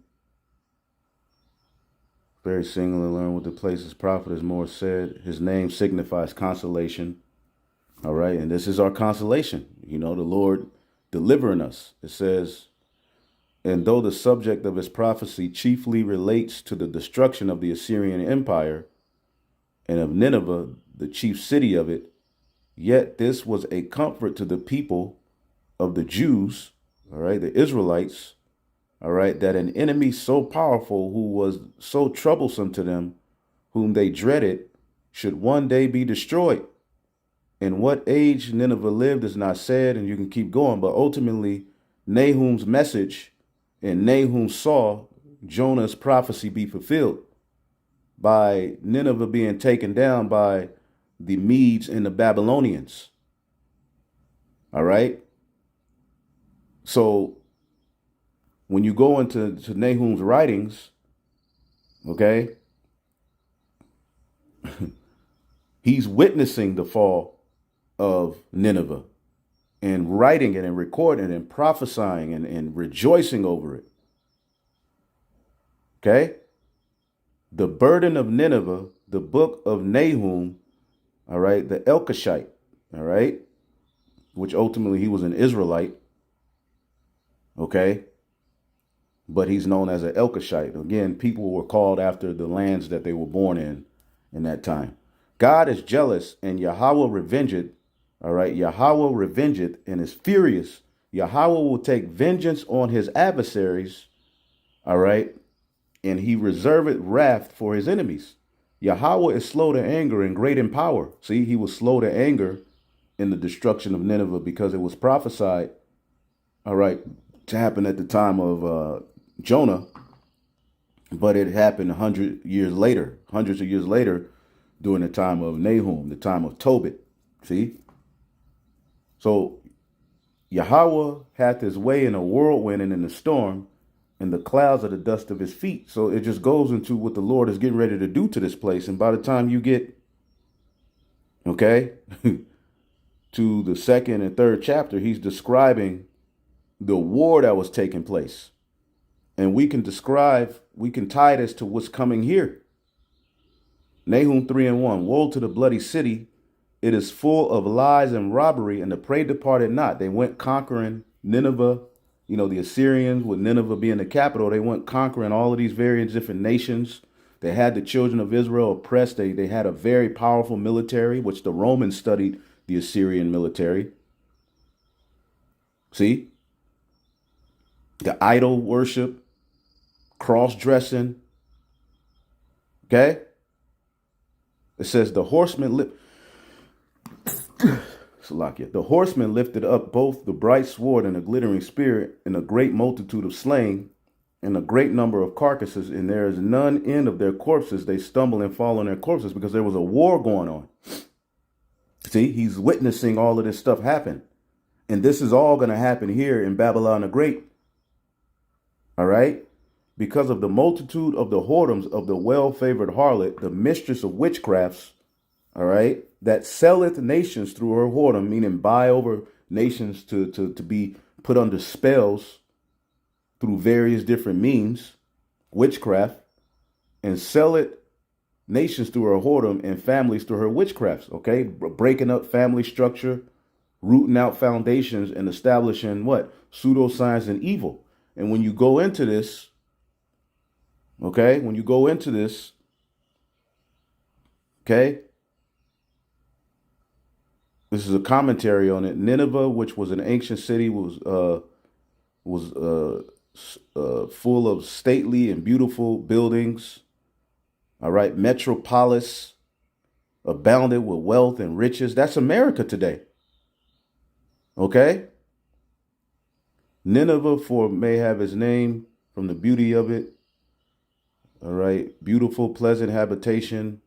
very singular, learn what the place's prophet is more said. His name signifies consolation. All right. And this is our consolation. The Lord delivering us. It says, and though the subject of his prophecy chiefly relates to the destruction of the Assyrian Empire and of Nineveh, the chief city of it, yet this was a comfort to the people of the Jews, all right, the Israelites, all right, that an enemy so powerful who was so troublesome to them, whom they dreaded, should one day be destroyed. In what age Nineveh lived is not said, and you can keep going, but ultimately Nahum's message And Nahum saw Jonah's prophecy be fulfilled by Nineveh being taken down by the Medes and the Babylonians. All right. So when you go into Nahum's writings, okay, he's witnessing the fall of Nineveh and writing it and recording it and prophesying and rejoicing over it. Okay? The burden of Nineveh, the book of Nahum, all right, the Elkoshite, all right, which ultimately he was an Israelite, okay, but he's known as an Elkoshite. Again, people were called after the lands that they were born in that time. God is jealous and Yahweh revengeth, all right, Yahweh revengeth and is furious. Yahweh will take vengeance on his adversaries, all right, and he reserveth wrath for his enemies. Yahweh is slow to anger and great in power. See, he was slow to anger in the destruction of Nineveh because it was prophesied, all right, to happen at the time of Jonah, but it happened hundreds of years later, during the time of Nahum, the time of Tobit. See? So Yahweh hath his way in a whirlwind and in a storm, and the clouds are the dust of his feet. So it just goes into what the Lord is getting ready to do to this place. And by the time you get, okay, to the second and third chapter, he's describing the war that was taking place. And we can tie this to what's coming here. Nahum 3:1, woe to the bloody city. It is full of lies and robbery, and the prey departed not. They went conquering Nineveh. You know, the Assyrians, with Nineveh being the capital, they went conquering all of these various different nations. They had the children of Israel oppressed. They had a very powerful military, which the Romans studied the Assyrian military. See? The idol worship, cross-dressing. Okay? It says the horsemen the horsemen lifted up both the bright sword and the glittering spear, and a great multitude of slain, and a great number of carcasses, and there is none end of their corpses. They stumble and fall on their corpses because there was a war going on. See, he's witnessing all of this stuff happen. And this is all going to happen here in Babylon the Great. All right? Because of the multitude of the whoredoms of the well-favored harlot, the mistress of witchcrafts, all right, that selleth nations through her whoredom, meaning buy over nations to be put under spells through various different means, witchcraft, and sell it nations through her whoredom and families through her witchcrafts, okay? Breaking up family structure, rooting out foundations, and establishing what? Pseudoscience and evil. And when you go into this, okay, okay, this is a commentary on it. Nineveh, which was an ancient city, was full of stately and beautiful buildings. All right, metropolis, abounded with wealth and riches. That's America today. Okay? Nineveh, for may have his name from the beauty of it. All right, beautiful, pleasant habitation.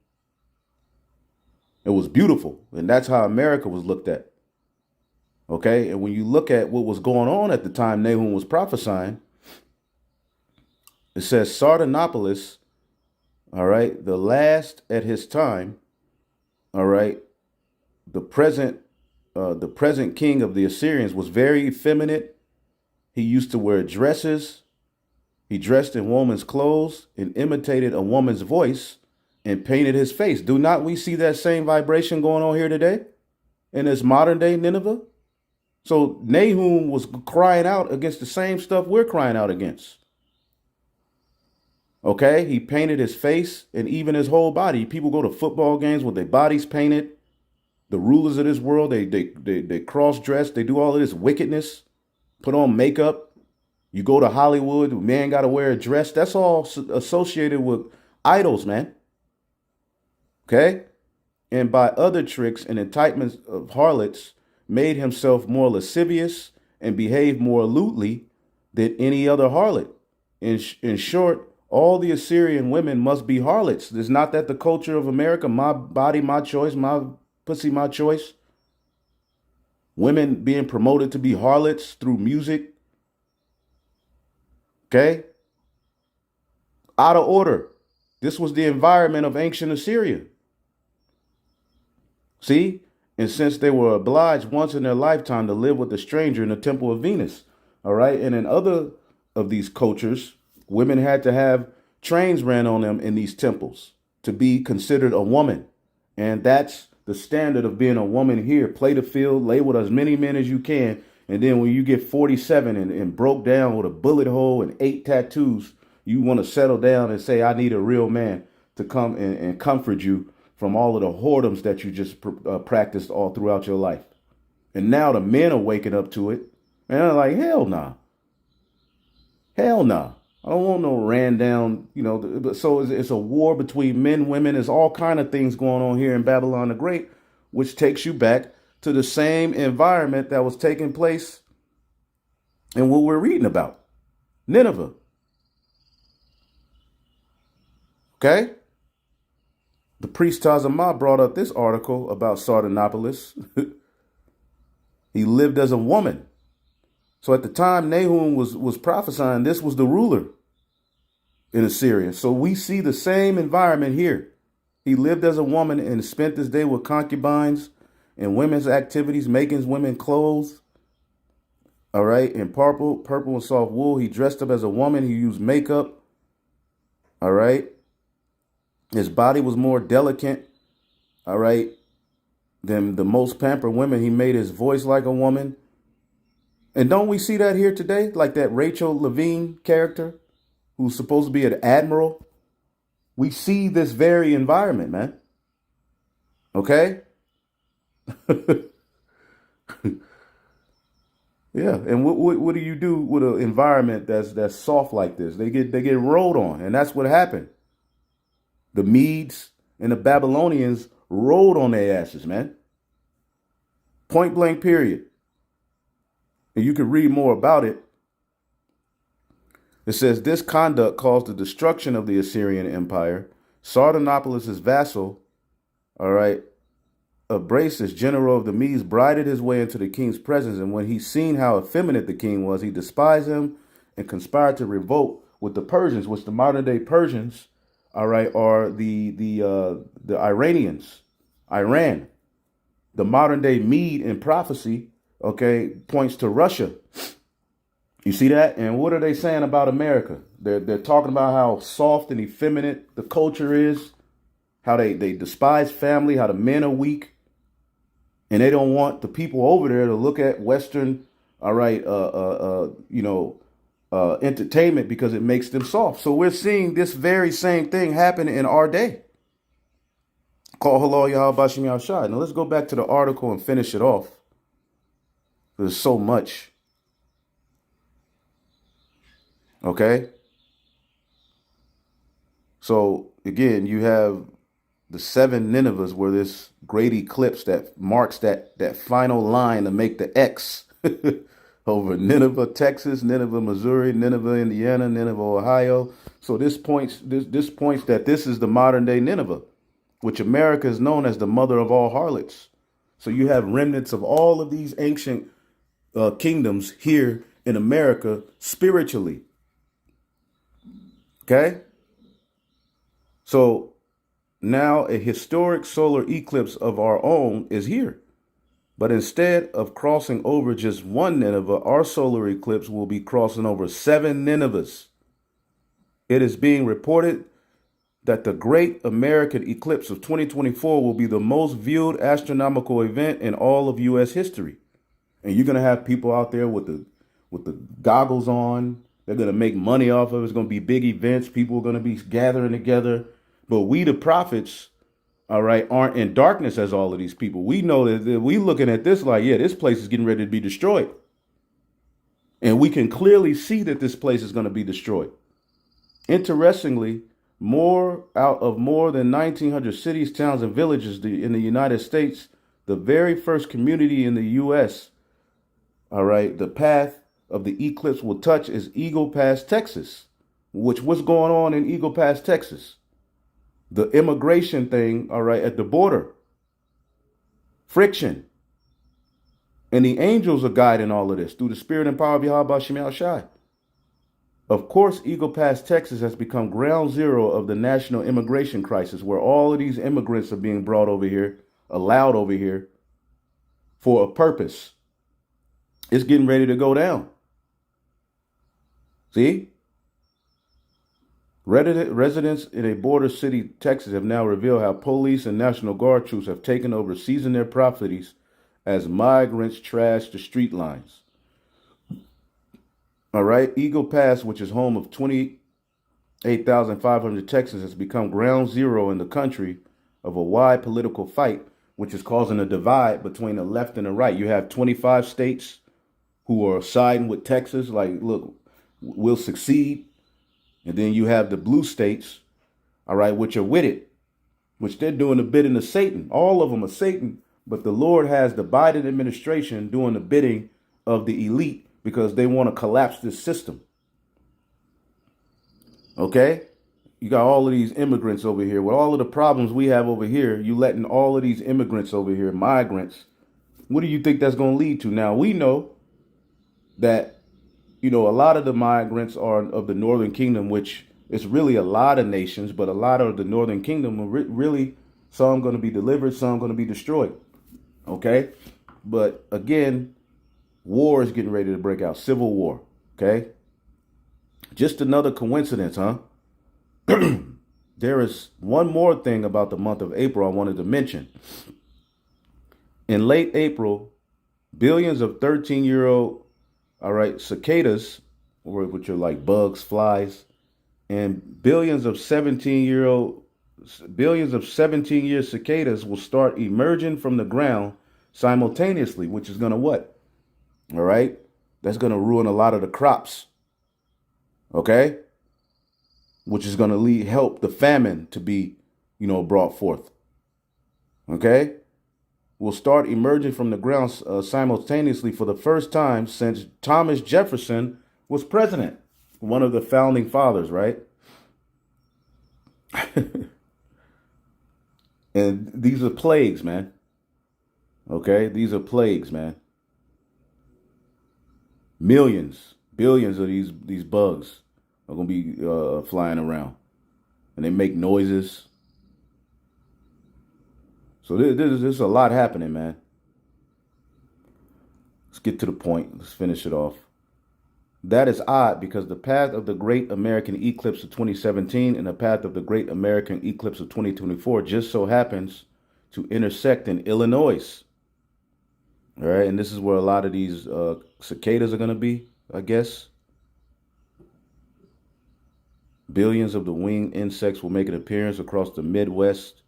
It was beautiful, and that's how America was looked at. Okay, and when you look at what was going on at the time Nahum was prophesying, it says Sardanapalus, all right, the last at his time, all right, the present king of the Assyrians was very effeminate. He used to wear dresses. He dressed in woman's clothes and imitated a woman's voice and painted his face. Do not we see that same vibration going on here today in this modern day Nineveh? So Nahum was crying out against the same stuff we're crying out against. Okay, he painted his face and even his whole body. People go to football games with their bodies painted. The rulers of this world, they cross-dress. They do all of this wickedness, put on makeup. You go to Hollywood, the man got to wear a dress. That's all associated with idols, man. Okay? And by other tricks and enticements of harlots, made himself more lascivious and behaved more lewdly than any other harlot. In short, all the Assyrian women must be harlots. It's not that the culture of America, my body, my choice, my pussy, my choice. Women being promoted to be harlots through music. Okay? Out of order. This was the environment of ancient Assyria. See? And since they were obliged once in their lifetime to live with a stranger in the temple of Venus. All right? And in other of these cultures, women had to have trains ran on them in these temples to be considered a woman. And that's the standard of being a woman here. Play the field, lay with as many men as you can. And then when you get 47 and broke down with a bullet hole and 8 tattoos, you want to settle down and say, I need a real man to come and comfort you from all of the whoredoms that you just practiced all throughout your life. And now the men are waking up to it. And they're like, hell nah. Hell nah. I don't want no ran down, so it's a war between men, women. There's all kind of things going on here in Babylon the Great, which takes you back to the same environment that was taking place in what we're reading about, Nineveh. Okay? The priest Tazamah brought up this article about Sardanapalus. He lived as a woman. So at the time Nahum was prophesying, this was the ruler in Assyria. So we see the same environment here. He lived as a woman and spent his day with concubines and women's activities, making women clothes. All right. In purple and soft wool. He dressed up as a woman. He used makeup. All right. His body was more delicate. All right. Than the most pampered women. He made his voice like a woman. And don't we see that here today? Like that Rachel Levine character who's supposed to be an admiral. We see this very environment, man. Okay? Yeah, and what do you do with an environment that's soft like this? They get rolled on, and that's what happened. The Medes and the Babylonians rolled on their asses, man. Point blank, period. And you can read more about it. It says this conduct caused the destruction of the Assyrian Empire. Sardanapalus' vassal, all right, Abrasus, general of the Medes, brided his way into the king's presence. And when he seen how effeminate the king was, he despised him and conspired to revolt with the Persians, which the modern day Persians, all right, are the Iranians, Iran. The modern day Mede in prophecy, okay, points to Russia. You see that? And what are they saying about America? They're talking about how soft and effeminate the culture is, how they despise family, how the men are weak, and they don't want the people over there to look at Western, all right, entertainment because it makes them soft. So we're seeing this very same thing happen in our day. Call Halal Yahal Bashim Yahshai. Now let's go back to the article and finish it off. There's so much. Okay. So again, you have the 7 Ninevehs where this great eclipse that marks that final line to make the X over Nineveh, Texas, Nineveh, Missouri, Nineveh, Indiana, Nineveh, Ohio. So this points that this is the modern day Nineveh, which America is known as the mother of all harlots. So you have remnants of all of these ancient kingdoms here in America spiritually. Okay. So now a historic solar eclipse of our own is here. But instead of crossing over just one Nineveh, our solar eclipse will be crossing over 7 Ninevehs. It is being reported that the Great American Eclipse of 2024 will be the most viewed astronomical event in all of U.S. history. And you're going to have people out there with the goggles on. They're going to make money off of it. It's going to be big events. People are going to be gathering together. But we, the prophets, all right, aren't in darkness as all of these people. We know that we looking at this like, yeah, this place is getting ready to be destroyed. And we can clearly see that this place is going to be destroyed. Interestingly, more than 1,900 cities, towns, and villages in the United States, the very first community in the U.S., all right, the path of the eclipse will touch is Eagle Pass, Texas. What's going on in Eagle Pass, Texas? The immigration thing, all right, at the border. Friction. And the angels are guiding all of this through the spirit and power of Yahweh Shem Shai. Of course, Eagle Pass, Texas has become ground zero of the national immigration crisis, where all of these immigrants are being brought over here, allowed over here for a purpose. It's getting ready to go down. See? Residents in a border city, Texas, have now revealed how police and National Guard troops have taken over, seizing their properties as migrants trash the street lines. All right. Eagle Pass, which is home of 28,500 Texans, has become ground zero in the country of a wide political fight, which is causing a divide between the left and the right. You have 25 states who are siding with Texas, like, look, we'll succeed. And then you have the blue states, all right, which are with it, which they're doing the bidding of Satan. All of them are Satan, but the Lord has the Biden administration doing the bidding of the elite because they want to collapse this system. Okay? You got all of these immigrants over here. With all of the problems we have over here, you letting all of these immigrants over here, migrants, what do you think that's going to lead to? Now, we know that, a lot of the migrants are of the Northern Kingdom, which is really a lot of nations, but a lot of the Northern Kingdom are really, some going to be delivered, some going to be destroyed. Okay? But again, war is getting ready to break out. Civil war. Okay? Just another coincidence, huh? There is one more thing about the month of April I wanted to mention. In late April, billions of 13-year-old, all right, cicadas, which are like bugs, flies, and billions of 17-year cicadas will start emerging from the ground simultaneously, which is going to what? All right? That's going to ruin a lot of the crops. Okay? Which is going to help the famine to be, brought forth. Okay? Will start emerging from the ground simultaneously for the first time since Thomas Jefferson was president, one of the founding fathers, right? And these are plagues, man. Okay? These are plagues, man. Millions, billions of these bugs are going to be flying around. And they make noises. So there's a lot happening, man. Let's get to the point. Let's finish it off. That is odd because the path of the Great American Eclipse of 2017 and the path of the Great American Eclipse of 2024 just so happens to intersect in Illinois. All right, and this is where a lot of these cicadas are going to be, I guess. Billions of the winged insects will make an appearance across the Midwest.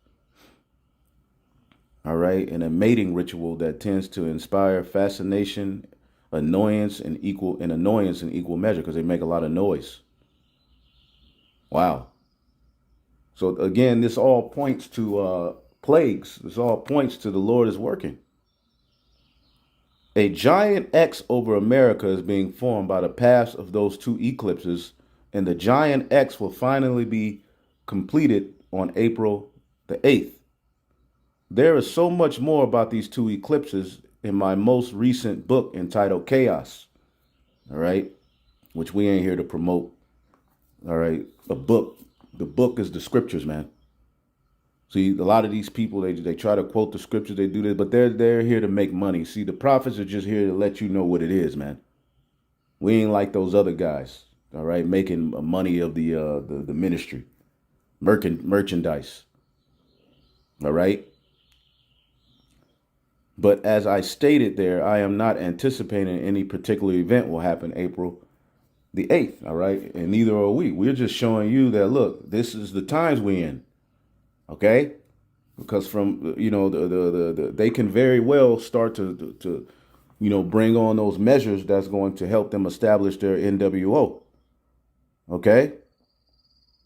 All right, in a mating ritual that tends to inspire fascination, annoyance in equal measure because they make a lot of noise. Wow. So again, this all points to plagues. This all points to the Lord is working. A giant X over America is being formed by the paths of those two eclipses, and the giant X will finally be completed on April the 8th. There is so much more about these two eclipses in my most recent book entitled Chaos. All right. Which we ain't here to promote. All right. A book. The book is the scriptures, man. See, a lot of these people, they try to quote the scriptures. They do this, but they're here to make money. See, the prophets are just here to let you know what it is, man. We ain't like those other guys. All right. Making money of the ministry. Merchandise. All right. But as I stated there, I am not anticipating any particular event will happen April the 8th, all right? And neither are we. We're just showing you that, look, this is the times we're in, okay? Because from, they can very well start to bring on those measures that's going to help them establish their NWO, okay?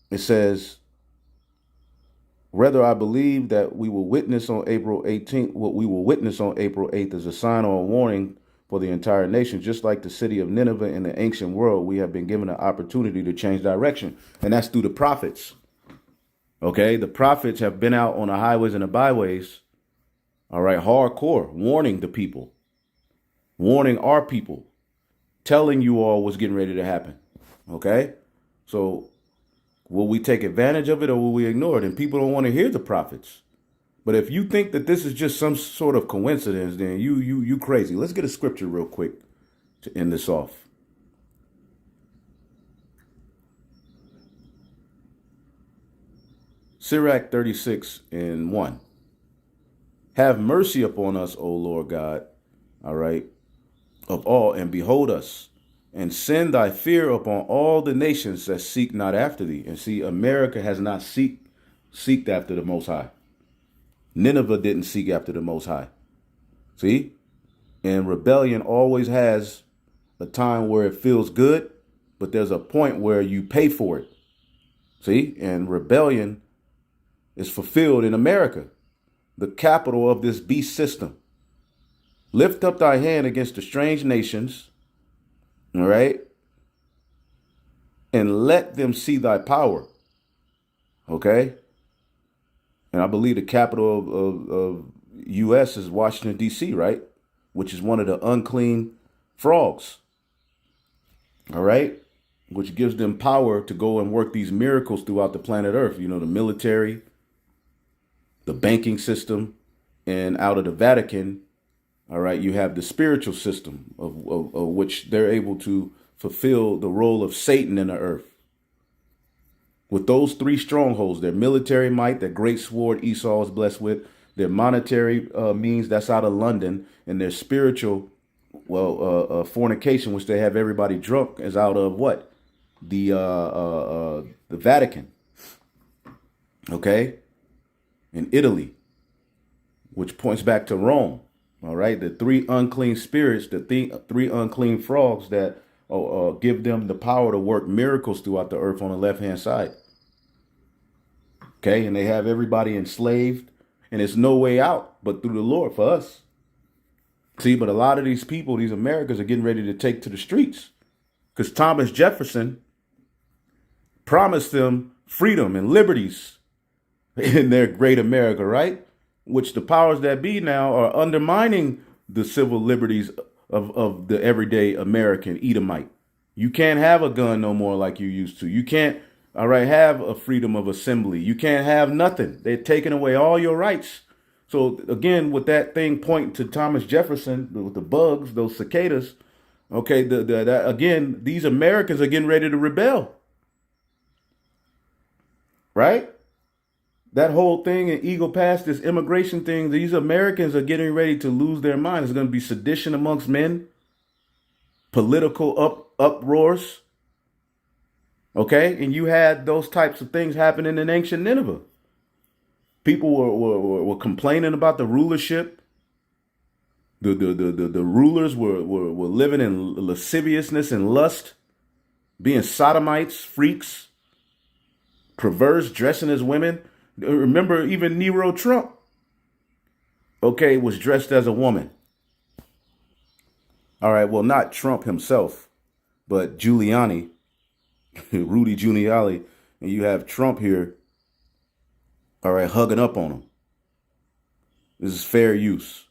It says, rather, I believe that we will witness on April 18th. What we will witness on April 8th is a sign or a warning for the entire nation. Just like the city of Nineveh in the ancient world, we have been given an opportunity to change direction. And that's through the prophets. Okay, the prophets have been out on the highways and the byways, all right, hardcore, warning the people, warning our people, telling you all what's getting ready to happen. Okay, so will we take advantage of it or will we ignore it? And people don't want to hear the prophets. But if you think that this is just some sort of coincidence, then you crazy. Let's get a scripture real quick to end this off. Sirach 36:1. Have mercy upon us, O Lord God, all right, of all, and behold us, and send thy fear upon all the nations that seek not after thee. And see, America has not seeked after the Most High. Nineveh didn't seek after the Most High. See? And rebellion always has a time where it feels good, but there's a point where you pay for it. See? And rebellion is fulfilled in America, the capital of this beast system. Lift up thy hand against the strange nations, all right? And let them see thy power, okay? And I believe the capital of U.S. is Washington, D.C., right? Which is one of the unclean frogs, all right? Which gives them power to go and work these miracles throughout the planet Earth. You know, the military, the banking system, and out of the Vatican, all right, you have the spiritual system of which they're able to fulfill the role of Satan in the earth. With those three strongholds, their military might, that great sword Esau is blessed with, their monetary means, that's out of London, and their spiritual, fornication, which they have everybody drunk, is out of what? The Vatican. Okay? In Italy, which points back to Rome. All right? The three unclean spirits, the three unclean frogs that give them the power to work miracles throughout the earth on the left-hand side. Okay, and they have everybody enslaved, and it's no way out but through the Lord for us. See, but a lot of these people, these Americans, are getting ready to take to the streets because Thomas Jefferson promised them freedom and liberties in their great America, right? Which the powers that be now are undermining the civil liberties of the everyday American Edomite. You can't have a gun no more like you used to. You can't, all right, have a freedom of assembly. You can't have nothing. They're taking away all your rights. So again, with that thing pointing to Thomas Jefferson, with the bugs, those cicadas, okay, again, these Americans are getting ready to rebel. Right? That whole thing in Eagle Pass, this immigration thing, these Americans are getting ready to lose their minds. There's going to be sedition amongst men, political uproars. Okay? And you had those types of things happening in ancient Nineveh. People were complaining about the rulership. The rulers were living in lasciviousness and lust, being sodomites, freaks, perverse, dressing as women. Remember, even Nero Trump, okay, was dressed as a woman. All right, well, not Trump himself, but Giuliani, Rudy Giuliani, and you have Trump here, all right, hugging up on him. This is fair use.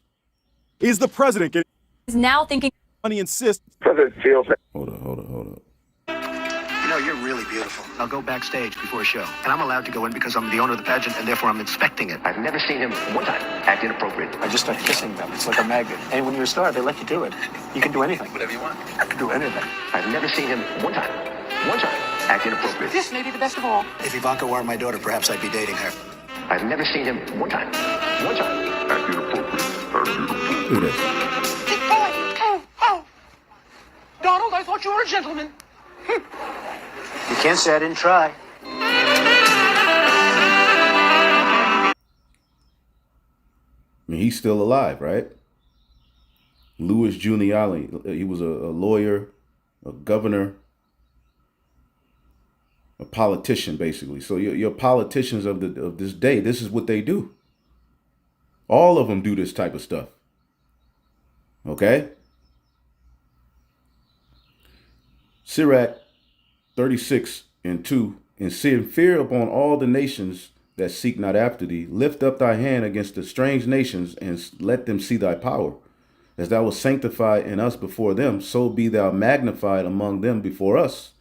Is the president getting... Is now thinking... Money insists... President feels that... Hold up. You know, you're really beautiful. I'll go backstage before a show, and I'm allowed to go in because I'm the owner of the pageant, and therefore I'm inspecting it. I've never seen him one time act inappropriate. I just start kissing them. It's like a magnet. And when you're a star, they let you do it. You can do anything. Whatever you want. I can do anything. I've never seen him one time act inappropriate. This may be the best of all. If Ivanka were my daughter, perhaps I'd be dating her. I've never seen him one time act inappropriate. Look at this. Oh. Donald, I thought you were a gentleman. You can't say I didn't try. I mean, he's still alive, right? Louis Giuliani, he was a lawyer, a governor, a politician, basically. So your politicians of this day, this is what they do. All of them do this type of stuff. Okay? Sirach 36:2, and send fear upon all the nations that seek not after thee. Lift up thy hand against the strange nations, and let them see thy power. As thou wast sanctified in us before them, so be thou magnified among them before us.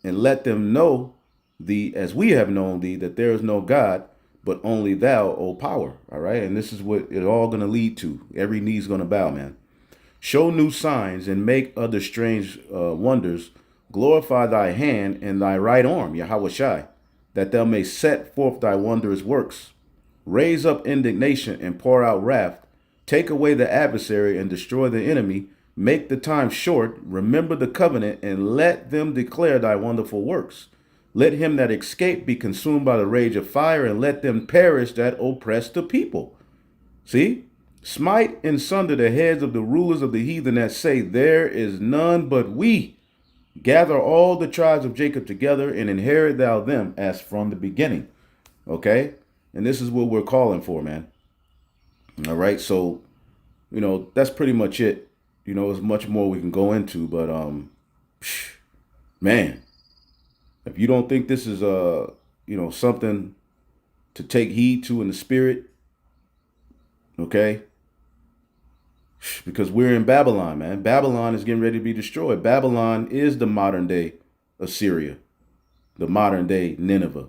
And let them know thee as we have known thee, that there is no God but only thou, O power. All right. And this is what it's all going to lead to. Every knee's going to bow, man. Show new signs and make other strange wonders. Glorify thy hand and thy right arm, Yahweh Shai, that thou may set forth thy wondrous works. Raise up indignation and pour out wrath. Take away the adversary and destroy the enemy. Make the time short. Remember the covenant and let them declare thy wonderful works. Let him that escape be consumed by the rage of fire, and let them perish that oppress the people. See? Smite and sunder the heads of the rulers of the heathen that say, there is none but we. Gather all the tribes of Jacob together and inherit thou them as from the beginning. Okay? And this is what we're calling for, man. All right. So, that's pretty much it. There's much more we can go into, but, man, if you don't think this is, something to take heed to in the spirit, okay? Because we're in Babylon, man. Babylon is getting ready to be destroyed. Babylon is the modern day Assyria, the modern day Nineveh.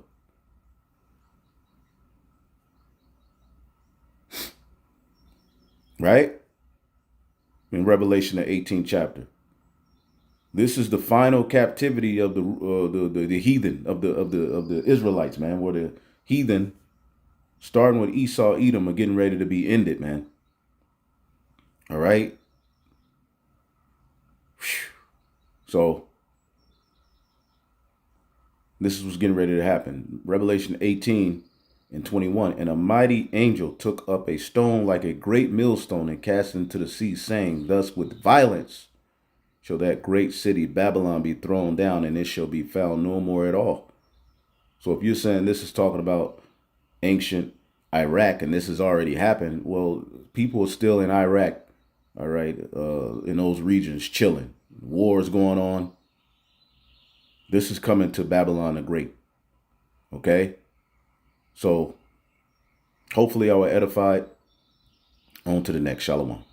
Right? In Revelation, the 18th chapter. This is the final captivity of the heathen, of the Israelites, man, where the heathen, starting with Esau, Edom, are getting ready to be ended, man. All right. So this is what's getting ready to happen. Revelation 18:21. And a mighty angel took up a stone like a great millstone and cast it into the sea, saying, thus with violence shall that great city Babylon be thrown down, and it shall be found no more at all. So if you're saying this is talking about ancient Iraq and this has already happened, well, people are still in Iraq, all right, in those regions chilling. Wars going on. This is coming to Babylon the Great. Okay? So hopefully I will edify. On to the next. Shalom.